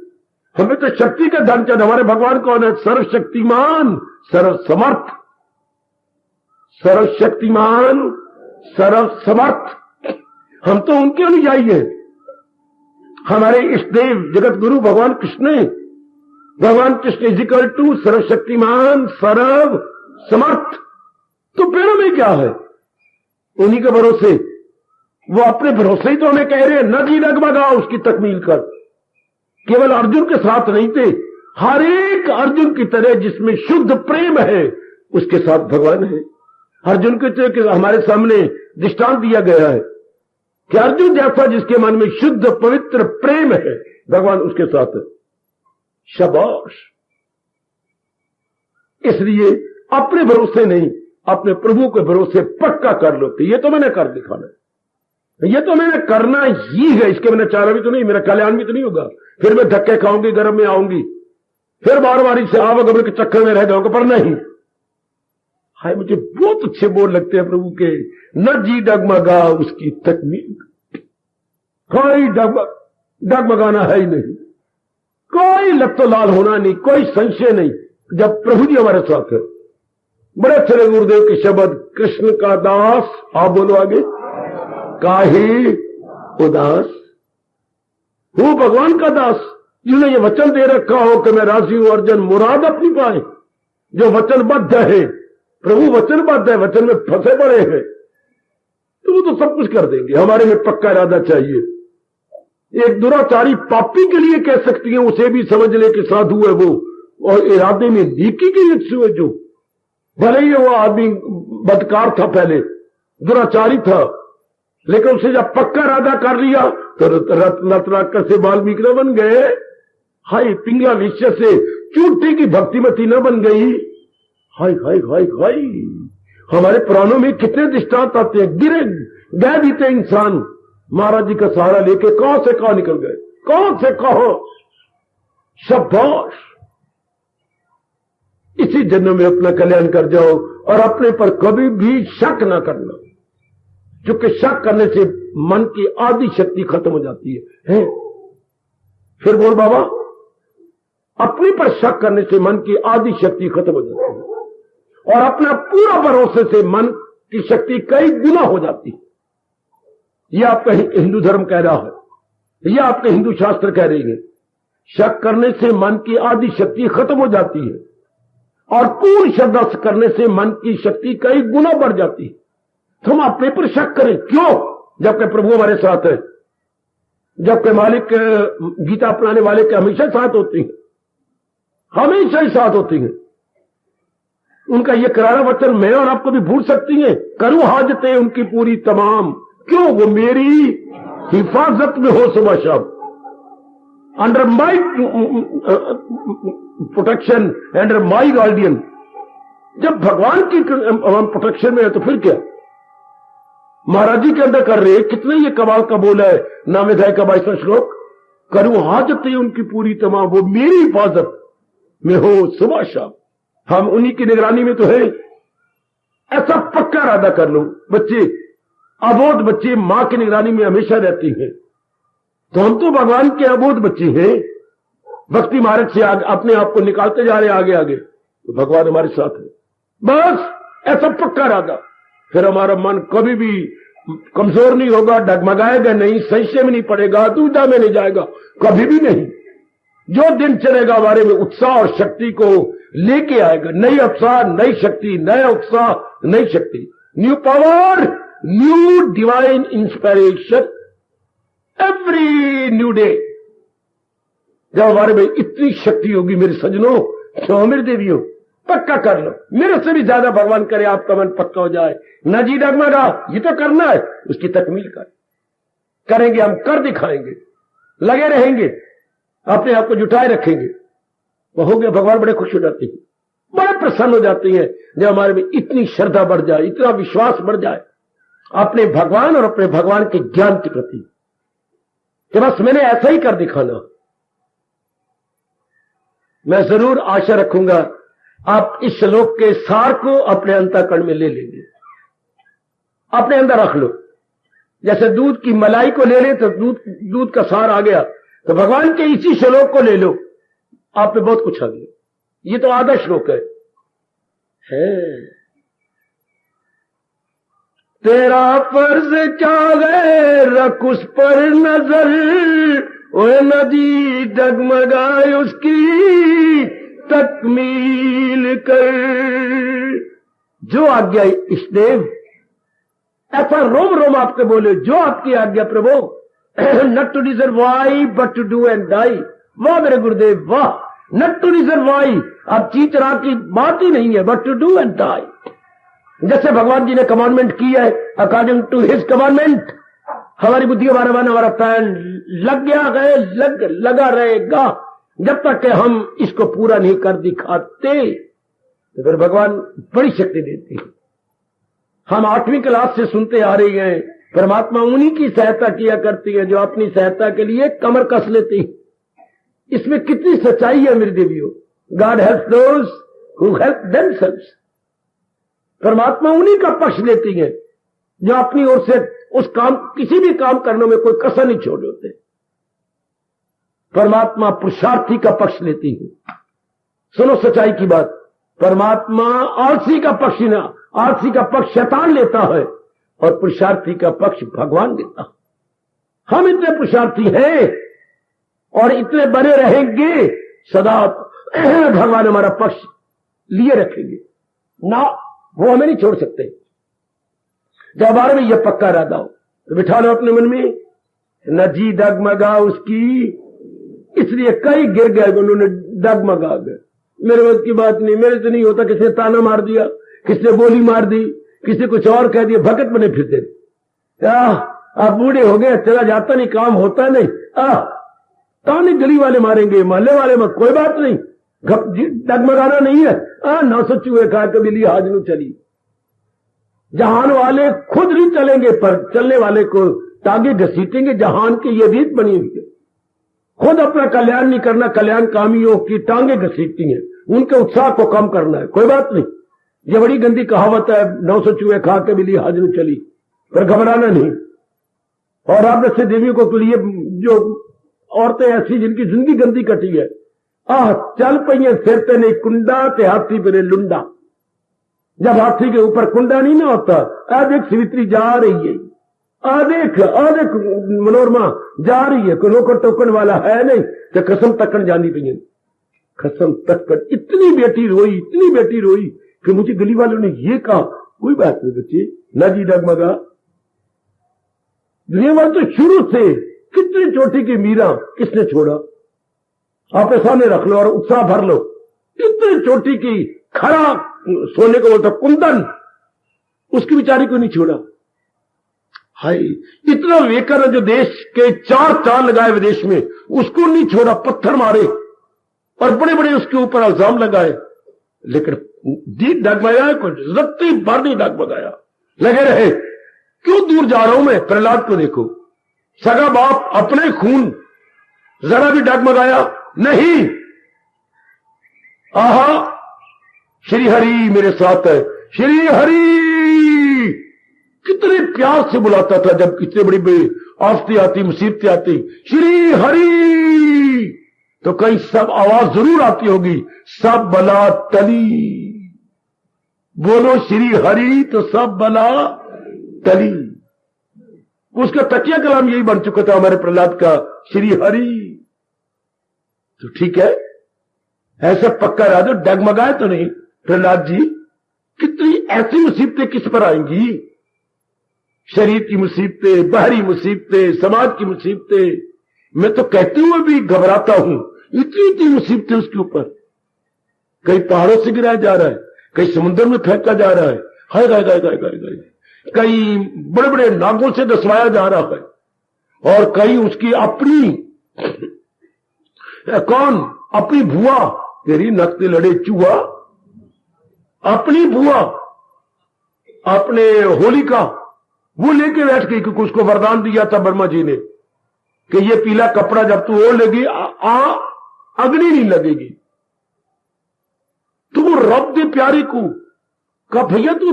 हमें तो शक्ति का धन चाहिए। हमारे भगवान कौन है? सर्वशक्तिमान, सर्वसमर्थ, सर्वशक्तिमान, सर्वसमर्थ। हम तो उनके अनुयायी हैं। हमारे इष्ट देव जगत गुरु भगवान कृष्ण, भगवान कृष्ण इजिकल टू सर्वशक्तिमान, सर्व समर्थ। तो पेड़ों में क्या है? उन्हीं के भरोसे। वो अपने भरोसे ही तो हमें कह रहे हैं, न जी डगमगा उसकी तकमील कर। केवल अर्जुन के साथ नहीं थे, हर एक अर्जुन की तरह जिसमें शुद्ध प्रेम है उसके साथ भगवान है। अर्जुन के हमारे सामने दृष्टांत दिया गया है कि अर्जुन जैसा जिसके मन में शुद्ध पवित्र प्रेम है, भगवान उसके साथ है। शाबाश। इसलिए अपने भरोसे नहीं, अपने प्रभु के भरोसे पक्का कर लो कि ये तो मैंने कर दिखाना, ये तो मैंने करना ही है। इसके मैंने चारा भी तो नहीं, मेरा कल्याण भी तो नहीं होगा। फिर मैं धक्के खाऊंगी, गर्म में आऊंगी, फिर बार बार से आवागमन के चक्कर में रह जाऊंगा। पर नहीं, हाय मुझे बहुत अच्छे बोल लगते हैं प्रभु के, न जी डगमगा उसकी तकमील। कोई डगमगाना है ही नहीं, कोई लत्तो लाल होना नहीं, कोई संशय नहीं, जब प्रभु जी हमारे साथ है। बड़े अच्छे गुरुदेव के शब्द, कृष्ण का दास, आप बोलो आगे, काहे उदास हूं भगवान का दास, जिन्हें ये वचन दे रखा हो कि मैं राजी हूं अर्जुन मुराद अपनी पाए। जो वचनबद्ध है, प्रभु वचनबद्ध है, वचन में फंसे पड़े हैं, तो वो तो सब कुछ कर देंगे। हमारे में पक्का इरादा चाहिए। एक दुराचारी पापी के लिए कह सकती है, उसे भी समझ ले कि साधु है वो, और इरादे में नीकी के इच्छु है जो। भले ही वो आदमी बदकार था, पहले दुराचारी था, लेकिन उसे जब पक्का इरादा कर लिया तो रत्नाकर से वाल्मीकि न बन गए। हाय पिंगला विषय से चूटी की भक्तिमती न बन गई। हाय हाय हाय हाय, हमारे पुराणों में कितने दृष्टांत आते हैं। गिरे गए भी थे इंसान महाराज जी का सहारा लेके, कहां से कहां निकल गए, कहां से कहां। शाबाश। इसी जन्म में अपना कल्याण कर जाओ, और अपने पर कभी भी शक ना करना, क्योंकि शक करने से मन की आधी शक्ति खत्म हो जाती है? फिर बोल बाबा, अपने पर शक करने से मन की आधी शक्ति खत्म हो जाती है, और अपना पूरा भरोसे से मन की शक्ति कई गुना हो जाती है। यह आपका हिंदू धर्म कह रहा है, यह आपके हिंदू शास्त्र कह रही है। शक करने से मन की आधी शक्ति खत्म हो जाती है और पूर्ण श्रद्धा करने से मन की शक्ति कई गुना बढ़ जाती है। तो हम अपने पर शक करें क्यों, जबकि प्रभु हमारे साथ है, जबकि मालिक गीता अपनाने वाले के हमेशा साथ होती हैं, हमेशा ही साथ होती हैं। उनका ये करारा वचन मैं और आपको भी भूल सकती हैं, करूं हाजतें उनकी पूरी तमाम, क्यों, वो मेरी हिफाजत में हो सुबह शाम, under my protection, under my guardian. जब भगवान की प्रोटेक्शन में है तो फिर क्या, महाराज जी के अंदर कर रहे, कितने ये कमाल का बोला है नामेध्याय का 22वां श्लोक, करूं हाजतें उनकी पूरी तमाम, वो मेरी हिफाजत में हो सुबह शाम। हम उन्हीं की निगरानी में तो है, ऐसा पक्का इरादा कर लो। बच्चे, अबोध बच्चे मां की निगरानी में हमेशा रहती हैं, तो हम तो भगवान के अबोध बच्चे हैं, भक्ति मार्ग से अपने आप को निकालते जा रहे आगे आगे, तो भगवान हमारे साथ है। बस ऐसा पक्का इरादा, फिर हमारा मन कभी भी कमजोर नहीं होगा, डगमगाएगा नहीं, संशय में नहीं पड़ेगा, दुविधा में नहीं जाएगा, कभी भी नहीं। जो दिन चलेगा हमारे में उत्साह और शक्ति को लेके आएगा, नई उत्साह, नई शक्ति, नया उत्साह, नई शक्ति, new power, new divine inspiration every new day. जब हमारे में इतनी शक्ति होगी मेरे सजनों, तो मेरे देवियों, पक्का कर लो, मेरे से भी ज्यादा भगवान करे आपका मन पक्का हो जाए, न जी डगमगा, ये तो करना है, उसकी तकमील करेंगे, हम कर दिखाएंगे, लगे रहेंगे, अपने आप को जुटाए रखेंगे, वो हो गया। भगवान बड़े खुश हो जाते हैं, बड़े प्रसन्न हो जाते हैं जब हमारे में इतनी श्रद्धा बढ़ जाए, इतना विश्वास बढ़ जाए अपने भगवान और अपने भगवान के ज्ञान के प्रति, कि बस मैंने ऐसा ही कर दिखाना। मैं जरूर आशा रखूंगा आप इस श्लोक के सार को अपने अंतःकरण में ले लेंगे, अपने अंदर रख लो। जैसे दूध की मलाई को ले ले तो दूध का सार आ गया, तो भगवान के इसी श्लोक को ले लो, आप पे बहुत कुछ आ गया। ये तो आधा श्लोक है। तेरा फर्ज क्या है रख उस पर नजर, ओए नदी डगमगाए उसकी तकमील कर। जो आज्ञा इष्टदेव, ऐसा रोम रोम आपके बोले, जो आपकी आज्ञा प्रभु, not to deserve why but to do and die. वाह मेरे गुरुदेव वाह, नॉट टू डिजर्व वाई, अब चीचरा की बात ही नहीं है, but to do and die. जैसे भगवान जी ने कमांडमेंट की है, अकॉर्डिंग टू हिज कमांडमेंट हमारी बुद्धि हमारा पैन लग गया है, लगा रहेगा जब तक कि हम इसको पूरा नहीं कर दिखाते। तो फिर भगवान बड़ी शक्ति देती है। हम 8वीं क्लास से सुनते आ रहे हैं, परमात्मा उन्हीं की सहायता किया करती है जो अपनी सहायता के लिए कमर कस लेती है। इसमें कितनी सच्चाई है मेरी देवियों। God helps those who help themselves. परमात्मा उन्हीं का पक्ष लेती है जो अपनी ओर से उस काम, किसी भी काम करने में कोई कसर नहीं छोड़ देते। परमात्मा पुरुषार्थी का पक्ष लेती है। सुनो सच्चाई की बात, परमात्मा आलसी का पक्ष ना, आलसी का पक्ष शैतान लेता है और पुरुषार्थी का पक्ष भगवान देता है। हम इतने पुरुषार्थी हैं और इतने बने रहेंगे सदा, भगवान हमारा पक्ष लिए रखेंगे ना, वो हमें नहीं छोड़ सकते। जब हमारे में यह पक्का इरादा हो तो बिठा लो अपने मन में, न जी डगमगा उसकी। इसलिए कई गिर गए, उन्होंने डगमगा गए, मेरे वक्त की बात नहीं, मेरे से नहीं होता, किसी ने ताना मार दिया, किसी ने बोली मार दी, किसी कुछ और कह दिया, भगत बने फिरते। आप बूढ़े हो गए, चला जाता नहीं, काम होता नहीं, ताने गली वाले मारेंगे, मोहल्ले वाले में कोई बात नहीं, डगमगाना नहीं है। 900 चूहे खा कभी लिहाज न चली। जहान वाले खुद नहीं चलेंगे पर चलने वाले को टांगे घसीटेंगे। जहान की ये रीत बनी हुई है, खुद अपना कल्याण नहीं करना, कल्याण कामियों की टांगे घसीटती हैं, उनके उत्साह को कम करना है। कोई बात नहीं, ये बड़ी गंदी कहावत है, 900 चूहे खा के भी लिहाज न चली, पर घबराना नहीं। और आप जैसे देवियों को लिए जो औरतें ऐसी जिनकी जिंदगी गंदी कटी है, चल पई सिर ते नहीं कुंडा ते हाथी पे लुंडा। जब हाथी के ऊपर कुंडा नहीं ना होता, देख सवित्री जा रही है, देख मनोरमा जा रही है, कोई रोकन टोकन वाला है नहीं कि कसम तकन जानी पी। कसम तकन इतनी बेटी रोई कि मुझे गली वालों ने ये कहा, कोई बात नहीं बच्चे, ना जी डगमगा। दुनिया वाले तो शुरू से कितनी चोटी की मीरा किसने छोड़ा, आप सामने रख लो और उत्साह भर लो। इतनी चोटी की खरा सोने को बोलता कुंदन, उसकी बेचारी को नहीं छोड़ा। हाय, इतना वेकर जो देश के 4 चांद लगाए विदेश में, उसको नहीं छोड़ा, पत्थर मारे और बड़े बड़े उसके ऊपर इल्जाम लगाए, लेकिन दी डगमगाया, कुछ रत्ती बार नहीं डगमगाया, लगे रहे। क्यों दूर जा रहा हूं मैं? प्रहलाद को देखो, सगा बाप, अपने खून, जरा भी डगमगाया नहीं। आहा, श्री हरि मेरे साथ है, श्री हरि कितने प्यार से बुलाता था जब कितने बड़ी बड़ी आफतें आती, मुसीबतें आती, श्री हरि। तो कहीं सब आवाज जरूर आती होगी, सब बला टली, बोलो श्री हरि तो सब बला टली। उसका तकिया कलाम यही बन चुका था हमारे प्रहलाद का, श्री हरि। तो ठीक है, ऐसा पक्का रहा दो, डगमगाए तो नहीं प्रहलाद जी। कितनी ऐसी मुसीबतें किस पर आएंगी, शरीर की मुसीबतें, बाहरी मुसीबतें, समाज की मुसीबतें। मैं तो कहते हुए भी घबराता हूं, इतनी मुसीबतें उसके ऊपर। कहीं पहाड़ों से गिराया जा रहा है, कहीं समुद्र में फेंका जा रहा है, हाय गाय गाय गाय गाय गाय, कहीं बड़े बड़े नागों से दसवाया जा रहा है, और कहीं उसकी अपनी कौन, अपनी भुआ, तेरी नकते लड़े चूहा, अपनी भुआ, अपने होलिका, वो लेके बैठ गई, क्योंकि उसको वरदान दिया था ब्रह्मा जी ने कि ये पीला कपड़ा जब तू ओढ़ लेगी अग्नि नहीं लगेगी। तो वो रब दे प्यारे को कहा, भैया तू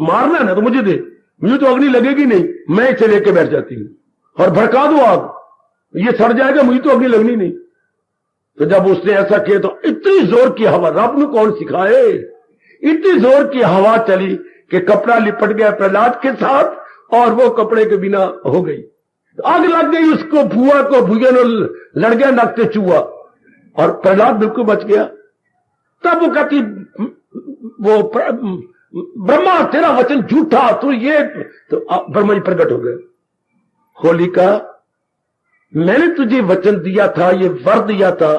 मारना है ना तो मुझे दे, मुझे तो अग्नि लगेगी नहीं, मैं इसे लेके बैठ जाती हूं और भड़का दो आग, ये सड़ जाएगा, मुझे तो अग्नि लगनी नहीं। तो जब उसने ऐसा किया तो इतनी जोर की हवा, रब ने कौन सिखाए, इतनी जोर की हवा चली कि कपड़ा लिपट गया प्रहलाद के साथ और वो कपड़े के बिना हो गई। आग लग गई उसको, भुआ को, भुआ ने लड़ गया नकते चूहा, और प्रहलाद बिल्कुल बच गया। तब वो कहती, वो ब्रह्मा तेरा वचन झूठा, तो ये, तो ब्रह्मा जी प्रकट हो गए। होलिका, मैंने तुझे वचन दिया था, ये वर दिया था,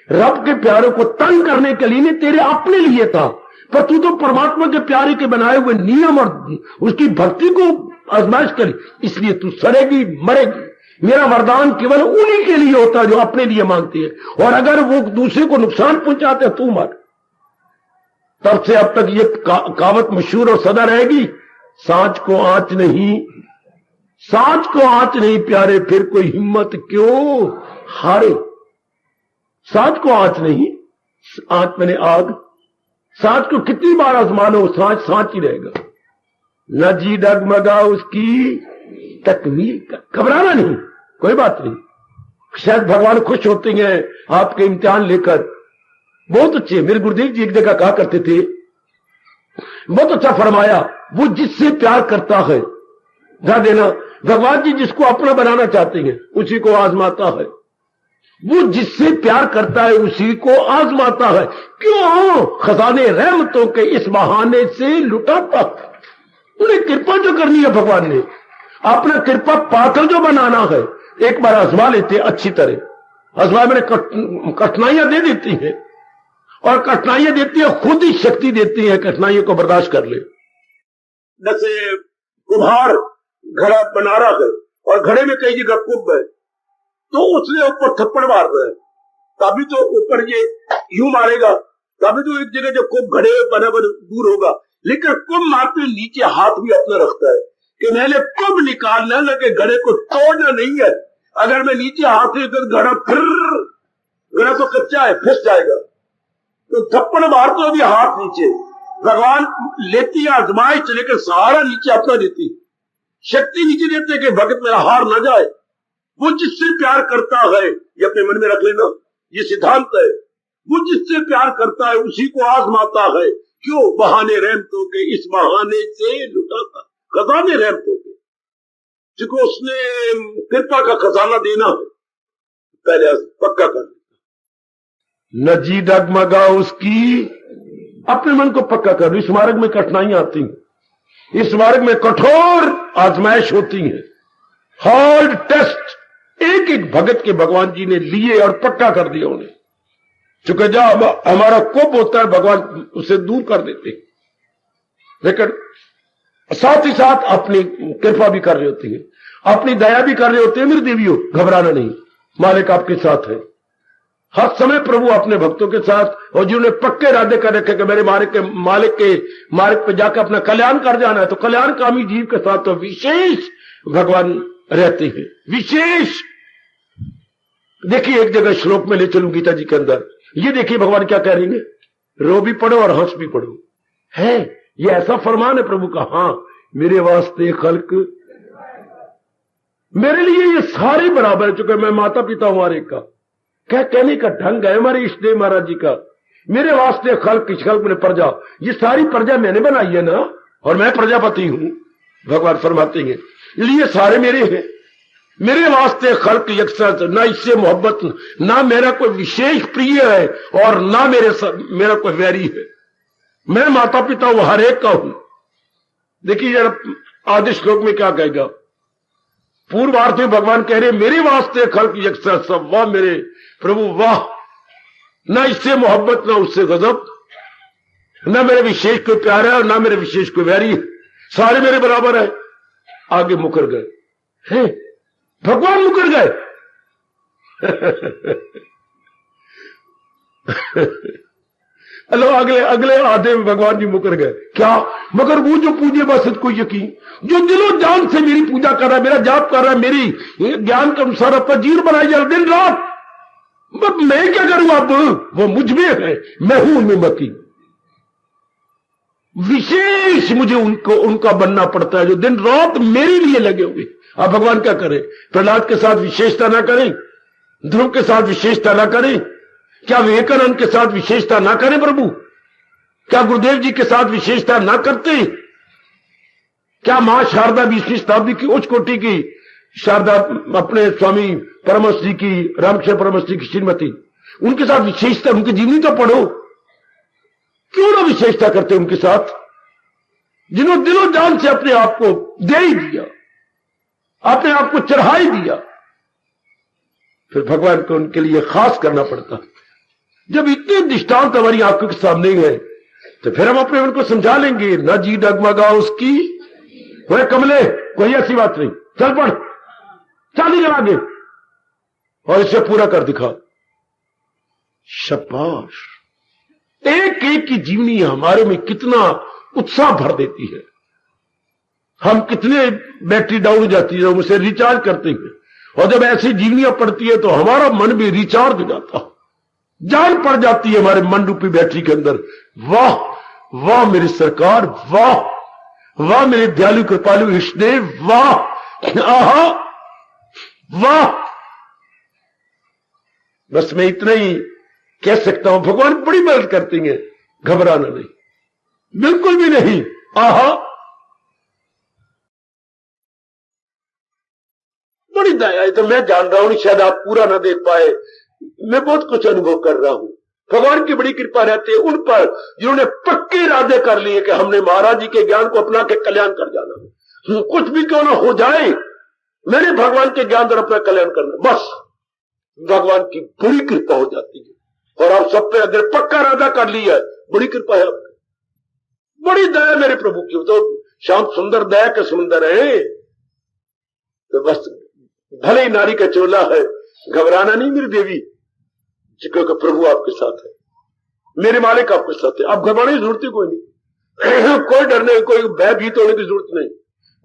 रब के प्यारों को तंग करने के लिए नहीं, तेरे अपने लिए था, पर तू तो परमात्मा के प्यारे के बनाए हुए नियम और उसकी भक्ति को आजमाइश करी, इसलिए तू सड़ेगी मरेगी। मेरा वरदान केवल उन्हीं के लिए होता है जो अपने लिए मांगती है, और अगर वो दूसरे को नुकसान पहुंचाते हैं तू मर। तब से अब तक ये कहावत मशहूर और सदा रहेगी, सांच को आंच नहीं, सांच को आंच नहीं प्यारे, फिर कोई हिम्मत क्यों हारे। सांच को आंच नहीं, आंच मैंने आग, सांच को कितनी बार आजमा लो, सांच सांच ही रहेगा। न जी डगमगा उसकी तकमील का, घबराना नहीं, कोई बात नहीं। शायद भगवान खुश होते हैं आपके इम्तिहान लेकर। बहुत अच्छे, मेरे गुरुदेव जी एक जगह कहा करते थे, बहुत अच्छा फरमाया, वो जिससे प्यार करता है, ध्यान देना, भगवान जी जिसको अपना बनाना चाहते हैं उसी को आजमाता है, वो जिससे प्यार करता है उसी को आजमाता है। क्यों? खजाने रहमतों के इस बहाने से लुटाता। उन्हें कृपा जो करनी है भगवान ने, अपना कृपा पात्र जो बनाना है, एक बार आजमा लेते अच्छी तरह। आजमा मैंने कठिनाइयां दे देती है, और कठिनाइयां देती है, खुद ही शक्ति देती है कठिनाइयों को बर्दाश्त कर ले। जैसे कुम्हार घड़ा बना रहा है और घड़े में कई जगह कुंभ है, तो उसने ऊपर थप्पड़ मार रहा है, तभी तो ऊपर ये यूं मारेगा, तभी तो एक जगह जो कुंभ घड़े बराबर दूर होगा। लेकिन कुंभ मारते नीचे हाथ भी अपना रखता है कि मैंने कुंभ निकालना लगे, घड़े को तोड़ना नहीं है। अगर मैं नीचे हाथ लेकर घड़ा फिर, घड़ा तो कच्चा है, फिस जाएगा, तो थप्पड़ मारते हो भी हाथ नीचे। भगवान लेती है आजमाइश, लेकर सहारा नीचे अपना देती, शक्ति नीचे देते कि भगत मेरा हार ना जाए। वो जिससे प्यार करता है, ये अपने मन में रख लेना, ये सिद्धांत है, वो जिससे प्यार करता है उसी को आजमाता है। क्यों? बहाने रहमतों के इस बहाने से लुटाता, खजाने रहमतों के। जिसको उसने कृपा का खजाना देना है पहले पक्का कर देता। न जी डगमगा उसकी, अपने मन को पक्का कर। इस मार्ग में कठिनाइयां आती हैं, इस मार्ग में कठोर आजमाइश होती है, हार्ड टेस्ट एक एक भगत के भगवान जी ने लिए और पक्का कर दिया उन्हें। चूंकि जब हमारा कोप होता है भगवान उसे दूर कर देते, लेकिन साथ ही साथ अपनी कृपा भी कर रहे होते हैं, अपनी दया भी कर रहे होते हैं। मेरे देवियों, घबराना नहीं, मालिक आपके साथ है हर समय। प्रभु अपने भक्तों के साथ, और जिन्होंने पक्के इरादे कर रखे कि मेरे मालिक के मार्ग पे जाकर अपना कल्याण कर जाना है, तो कल्याणकामी जीव के साथ तो विशेष भगवान रहते हैं, विशेष। देखिए एक जगह श्लोक में ले चलूं गीता जी के अंदर, ये देखिए भगवान क्या कह रही है, रो भी पढ़ो और हंस भी पढ़ो। है ये ऐसा फरमान है प्रभु का। हाँ, मेरे वास्ते खल्क, मेरे लिए ये सारे बराबर है। चूंकि मैं माता पिता हूं हर एक का, क्या कहने का ढंग है हमारे इष्टदेव महाराज जी का। मेरे वास्ते खल्क, किस खल्क में प्रजा, ये सारी प्रजा मैंने बनाई है ना, और मैं प्रजापति हूं। भगवान फरमाते हैं ये सारे मेरे हैं, मेरे वास्ते खल्क यकसर, ना इससे मोहब्बत, ना मेरा कोई विशेष प्रिय है और ना मेरा कोई वैरी है। मैं माता पिता हूं हर एक का हूं। देखिए जरा आदि श्लोक में क्या कहेगा, पूर्वार्थ में भगवान कह रहे मेरे वास्ते खल्क यकसर सब, वाह मेरे प्रभु वाह, ना इससे मोहब्बत ना उससे गजब, ना मेरे विशेष कोई प्यार है और ना मेरे विशेष कोई वैरी है, सारे मेरे बराबर है। आगे मुकर गए हैं, भगवान मुकर गए। अलो अगले आधे में भगवान जी मुकर गए। क्या? मगर वो जो पूजे बस को यकीन, जो दिलो जान से मेरी पूजा कर रहा है, मेरा जाप कर रहा है, मेरी ज्ञान के अनुसार अपना जीवन बनाई जा रहा दिन रात, मैं क्या करूं अब, वो मुझ में है, मैं हूं उनमें मती। विशेष मुझे उनका बनना पड़ता है जो दिन रात मेरे लिए लगे हुए। अब भगवान क्या करें, प्रहलाद के साथ विशेषता ना करें, ध्रुव के साथ विशेषता ना करें, क्या विवेकानंद के साथ विशेषता ना करें प्रभु, क्या गुरुदेव जी के साथ विशेषता ना करते, क्या मां शारदा 20वीं शताब्दी की उच्च कोटि की शारदा अपने स्वामी परमहंस जी की, रामकृष्ण परमहंस जी की श्रीमती, उनके साथ विशेषता, उनकी जीवनी तो पढ़ो, क्यों ना विशेषता करते उनके साथ, जिन्होंने दिलो जान से अपने आप को दे ही दिया, अपने आप को चढ़ा ही दिया। फिर भगवान को उनके लिए खास करना पड़ता। जब इतने दृष्टांत हमारी आंखों के सामने गए तो फिर हम अपने उनको समझा लेंगे। न जी डगमगा उसकी, वह कमले, कोई ऐसी बात नहीं, चल पढ़, चाली आगे और इसे पूरा कर दिखा। शाबाश, एक एक की जीवनी हमारे में कितना उत्साह भर देती है। हम कितने बैटरी डाउन हो जाती है, हम उसे रिचार्ज करते हैं, और जब ऐसी जीवनियां पड़ती है तो हमारा मन भी रिचार्ज हो जाता, जान पड़ जाती है हमारे मन रूपी बैटरी के अंदर। वाह वाह मेरी सरकार, वाह वाह मेरे दयालु कृपालु इष्टदेव, वाह आहा वाह। बस मैं इतना ही कह सकता हूं, भगवान बड़ी मदद करती हैं, घबराना नहीं, बिल्कुल भी नहीं। आहा बड़ी दया है। तो मैं जान रहा हूं शायद आप पूरा ना देख पाए, मैं बहुत कुछ अनुभव कर रहा हूं। भगवान की बड़ी कृपा रहती है उन पर जिन्होंने पक्के इरादे कर लिए कि हमने महाराज जी के ज्ञान को अपना के कल्याण कर जाना, कुछ भी क्यों ना हो जाए, मैंने भगवान के ज्ञान द्वारा अपना कल्याण करना, बस भगवान की बड़ी कृपा हो जाती है। और आप सब पे अगर पक्का इरादा कर लिया है, बड़ी कृपा है आपकी, बड़ी दया मेरे प्रभु की। तो श्याम सुंदर दया के सुंदर है, तो बस भले ही नारी का चोला है, घबराना नहीं मेरी देवी, क्योंकि प्रभु आपके साथ है, मेरे मालिक आपके साथ है। आप घबराने की जरूरत ही कोई नहीं, कोई डर नहीं, कोई भयभीत होने की जरूरत नहीं,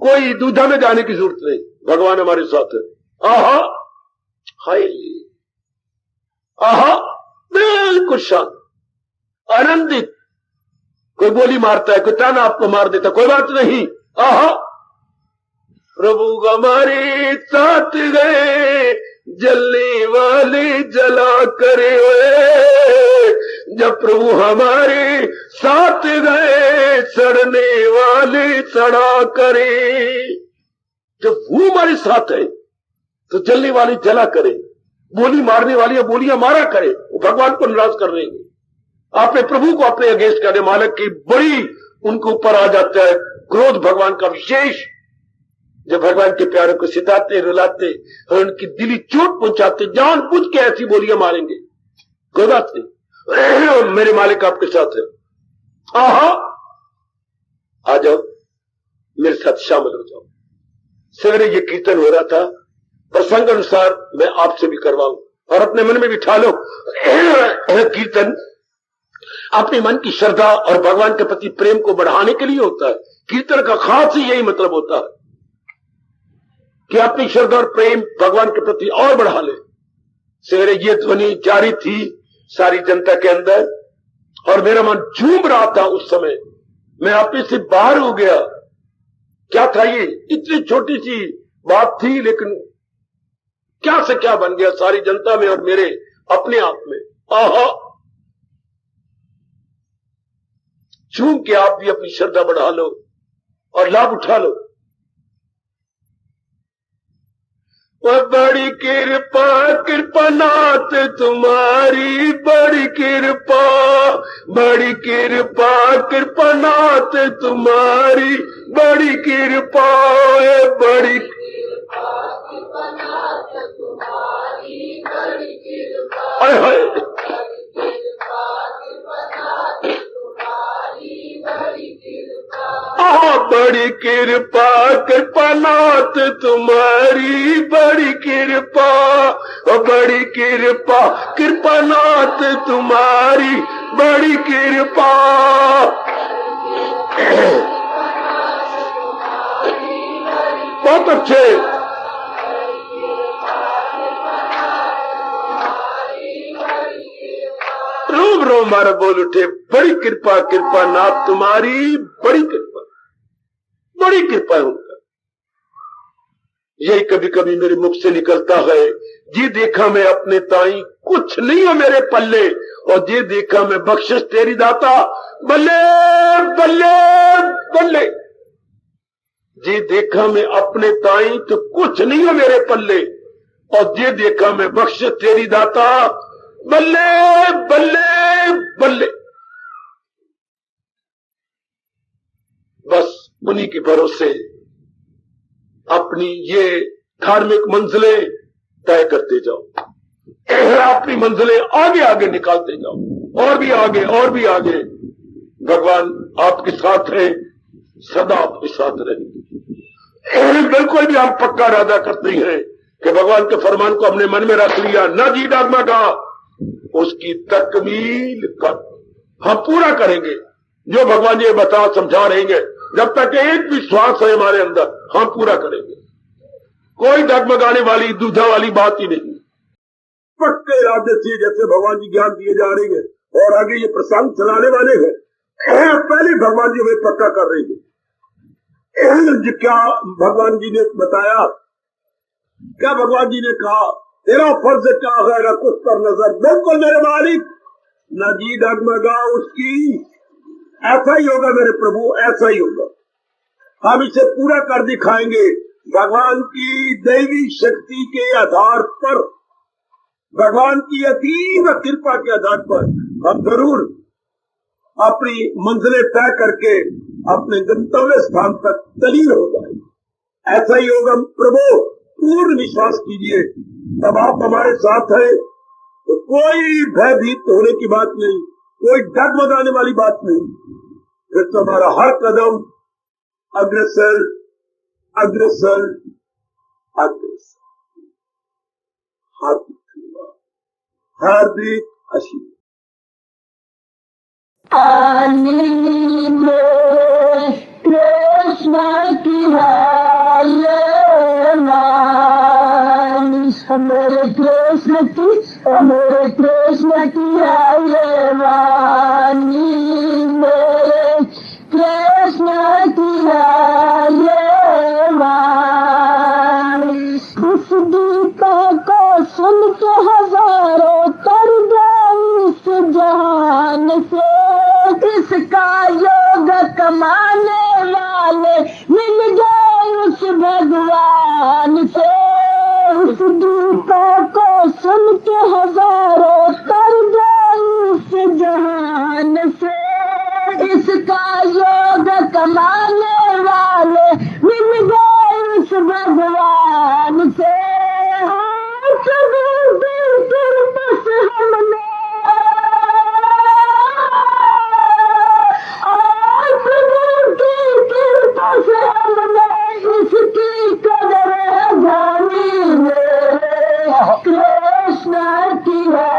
कोई दुविधा में जाने की जरूरत नहीं, भगवान हमारे साथ है। आहा हाय, आहा बिल्कुल शांत, आनंदित। कोई गोली मारता है, कोई ताना आपको मार देता, कोई बात नहीं। आहा प्रभु हमारे साथ गए, जलने वाले जला करे हुए, जब प्रभु हमारे साथ गए, सड़ने वाले सड़ा करे। जब वो हमारे साथ है तो जलने वाली जला करे, बोली मारने वाली बोलियां मारा करे, वो भगवान को नाराज कर रहे हैं। आपने प्रभु को अपने अगेंस्ट करने मालक की बड़ी उनके ऊपर आ जाता है क्रोध भगवान का विशेष। जब भगवान के प्यारों को सिताते रुलाते और उनकी दिली चोट पहुंचाते, जानबूझ के ऐसी बोलियां मारेंगे, कोई बात नहीं, मेरे मालिक आपके साथ है, आहा आ जाओ, मेरे साथ शामिल हो जाओ। सवेरे ये कीर्तन हो रहा था, प्रसंग अनुसार मैं आपसे भी करवाऊं और अपने मन में बिठा लो। कीर्तन अपने मन की श्रद्धा और भगवान के प्रति प्रेम को बढ़ाने के लिए होता है। कीर्तन का खास ही यही मतलब होता है कि अपनी श्रद्धा और प्रेम भगवान के प्रति और बढ़ा ले। सवेरे ये ध्वनि जारी थी सारी जनता के अंदर और मेरा मन झूम रहा था। उस समय मैं अपने से बाहर हो गया। क्या था ये? इतनी छोटी सी बात थी, लेकिन क्या से क्या बन गया सारी जनता में और मेरे अपने आप में। आहा, झूम के आप भी अपनी श्रद्धा बढ़ा लो और लाभ उठा लो। वह बड़ी कृपा कृपानाथ तुम्हारी, बड़ी कृपा कृपानाथ तुम्हारी, बड़ी कृपा बड़ी बड़ी कृपा कृपानाथ तुम्हारी, बड़ी कृपा कृपानाथ तुम्हारी, बड़ी कृपा। बहुत अच्छे। रोम रोम मारा बोल उठे, बड़ी कृपा कृपानाथ तुम्हारी, बड़ी कृपा है उनका। यही कभी कभी मेरे मुख से निकलता है, जी देखा मैं अपने ताई, कुछ नहीं हो मेरे पल्ले, और जी देखा मैं बख्शिश तेरी दाता, बल्ले बल्ले बल्ले। जी देखा मैं अपने ताई तो कुछ नहीं हो मेरे पल्ले, और जी देखा मैं बख्शिश तेरी दाता, बल्ले बल्ले बल्ले। बस उन्हीं के भरोसे अपनी ये धार्मिक मंजिलें तय करते जाओ, अपनी मंजिलें आगे आगे निकालते जाओ, और भी आगे और भी आगे। भगवान आपके साथ है, सदा आपके साथ रहेंगे। बिल्कुल भी हम पक्का इरादा करते हैं कि भगवान के फरमान को हमने मन में रख लिया, न जी डगमगा, उसकी तकमील कर हम पूरा करेंगे। जो भगवान जी बता समझा रहेंगे, जब तक एक विश्वास है हमारे अंदर, हम पूरा करेंगे। कोई डगमगाने वाली दूधा वाली बात ही नहीं। पक्के इरादे से जैसे भगवान जी ज्ञान दिए जा रहे हैं और आगे ये प्रसंग चलाने वाले हैं, पहले भगवान जी हमें पक्का कर रहे हैं। क्या भगवान जी ने बताया, क्या भगवान जी ने कहा, तेरा फर्ज क्या है ना कुछ पर नजर, बिल्कुल मेरे मालिक, न जी डगमगा उसकी। ऐसा ही होगा मेरे प्रभु, ऐसा ही होगा। हम इसे पूरा कर दिखाएंगे। भगवान की दैवी शक्ति के आधार पर, भगवान की अतीब कृपा के आधार पर हम जरूर अपनी मंजिलें तय करके अपने गंतव्य स्थान तक तलीन हो जाएंगे। ऐसा ही होगा प्रभु, पूर्ण विश्वास कीजिए। तब आप हमारे साथ हैं तो कोई भयभीत होने की बात नहीं, कोई डगमगाने वाली बात नहीं। फिर तो हमारा हर कदम अग्रसर अग्रसर अग्रसर। हार्दिक धन्यवाद, हार्दिक आशीर्वाद। कृष्ण की मेरे कृष्ण की, मेरे कृष्ण की है वाणी, मेरे कृष्ण की है वाणी। उस गीता को सुन के हजारों तर गए इस जहान से, किसका योग कमाने वाले मिल गए उस भगवान से। उस गीता को सुन के हजारों तर गए इस जहान से। इसका योग कमाने वाले मिल गए इस भगवान से। बस हमने इसकी कदर जानी मेरे कृष्ण की है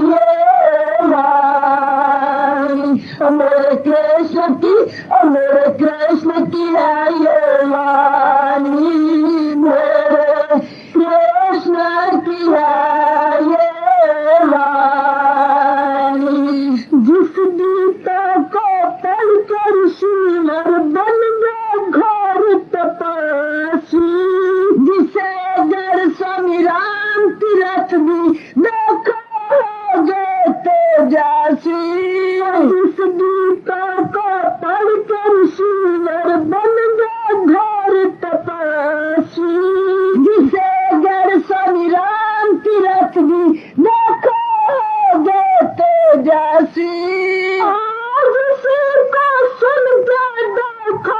ये वाणी। मेरे कृष्ण की, मेरे कृष्ण की है ये वाणी। मेरे कृष्ण की है ये वाणी। जिस गीता को पढ़कर श्रीमर बन गए घोर तपस्वी। जिसे अगर स्वामी राम तीरथ भी देखोगे तेजस्वी। जिस गीता को पढ़कर श्रीमर बन गए घोर तपस्वी। जिसे अगर स्वामी राम तीरथ भी देखोगे तेजस्वी। आज को सुन के देखो,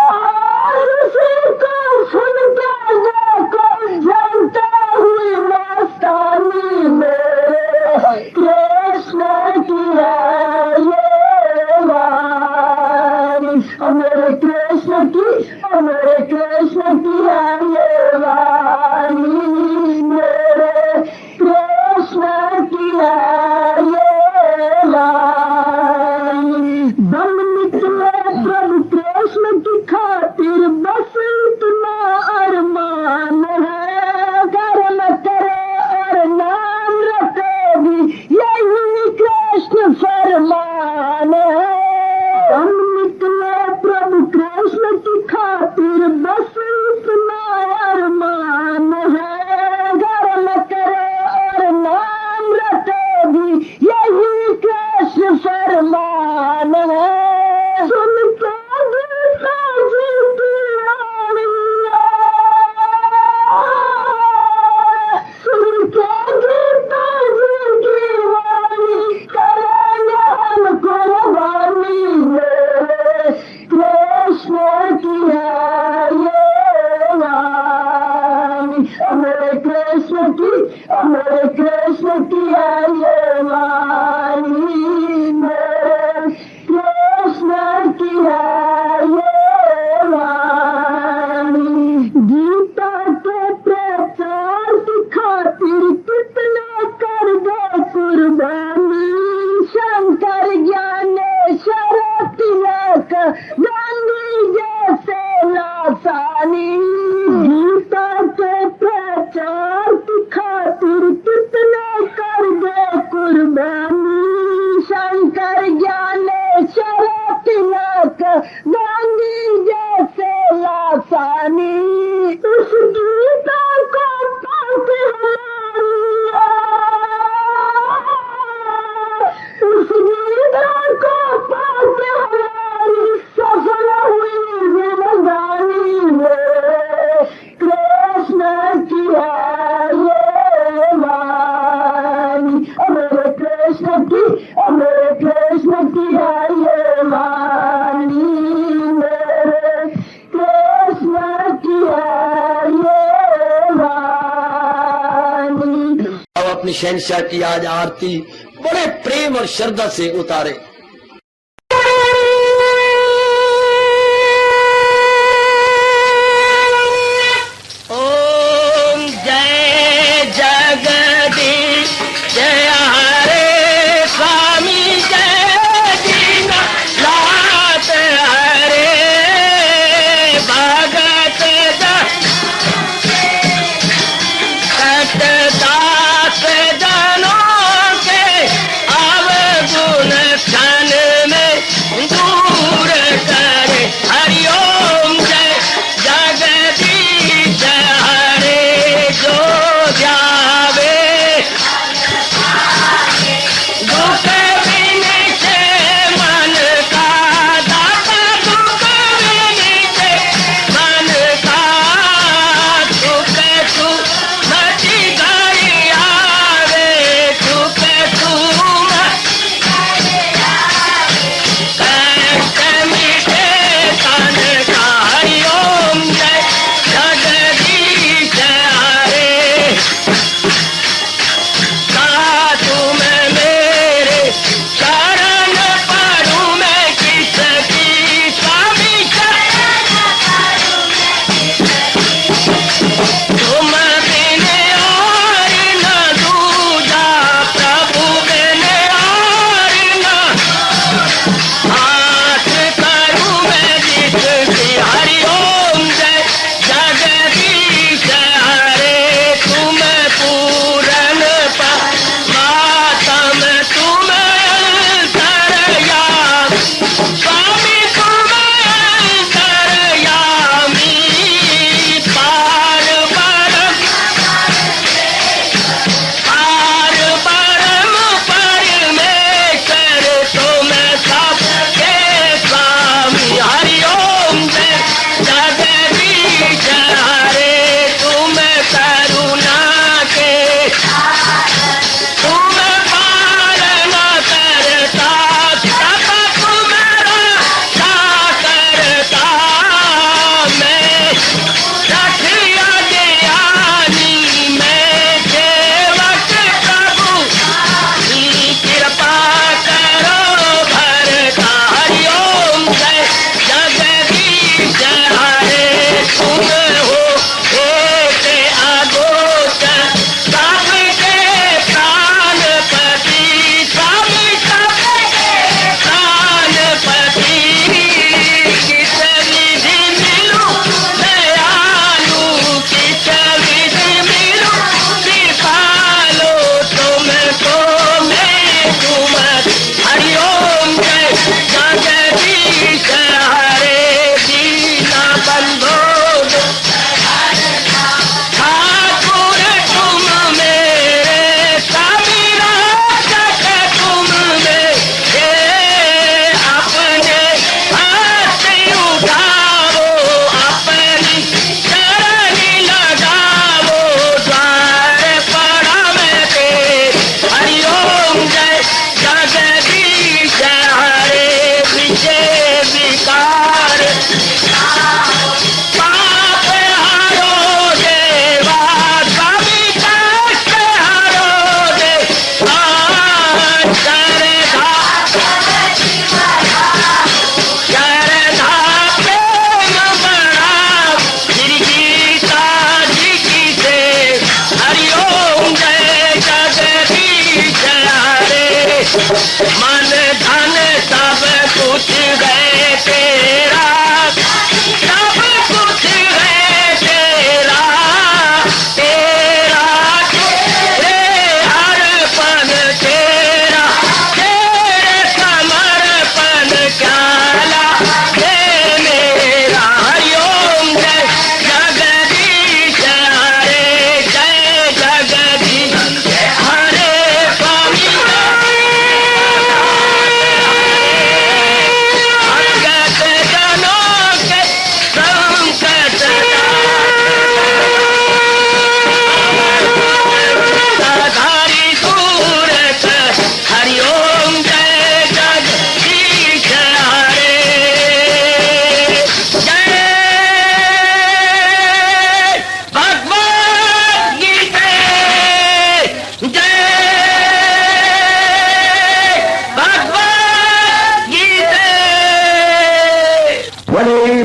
आज को सुन के देखो जानते हुए मस्तानी मेरे कृष्ण की है ये वाणी। मेरे कृष्ण की, मेरे कृष्ण की है ये वाणी। मेरे कृष्ण की है ये वाणी। दम निकले प्रभु कृष्ण की खातिर बस इतना अरमान है। कर्म करे और नाम रखे भी यही कृष्ण फरमान है। दम निकले प्रभु कृष्ण की खातिर बस इतना अरमान है। कर्म करे और नाम रखे भी यही कृष्ण फरमान है। सुन के गीता जी की वाणी, सुन के गीता जी की वाणी करेंगे हम कुर्बानी। मेरे कृष्ण की है ये वाणी। मेरे कृष्ण की, मेरे कृष्ण की है ये वाणी। मेरे कृष्ण की है ये वाणी। गीता के प्रचार की खातिर कितने कर दे कुर्बानी। शंकर ज्ञानेश्वर तिलक गांधी जैसे लासानी। गीता के प्रचार की खातिर कितने कर दे कुर्बानी। शंकर ज्ञानेश्वर तिलक गांधी जैसे लासानी। उस गीता को पढ़ उस गीता को पढ़ सफल हुई जिंदगानी। मेरे कृष्ण की है ये वाणी। मेरे कृष्ण की, मेरे कृष्ण की है ये वाणी। मेरे कृष्ण की है ये वाणी। अब अपनी शहंशाह की आज आरती बड़े प्रेम और श्रद्धा से उतारे। ओम जय जगदीश जय हरे स्वामी जय दीना लात हरे भगत सतदास जनों के अवगुण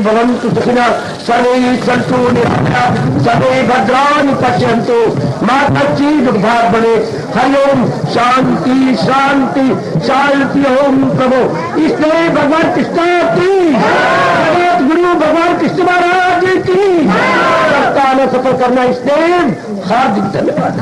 भवन्तु सुखिनः सर्वे सन्तु निरामयाः सर्वे भद्राणि पश्यन्तु मा कश्चित् दुर्भाग् भवेत्। हरि ओम शांति शांति शांति। ओम प्रभु इसलिए भगवान कृष्ण की जगत गुरु भगवान कृष्ण महाराज की सप्ताह में सफल करना इसलिए हार्दिक धन्यवाद।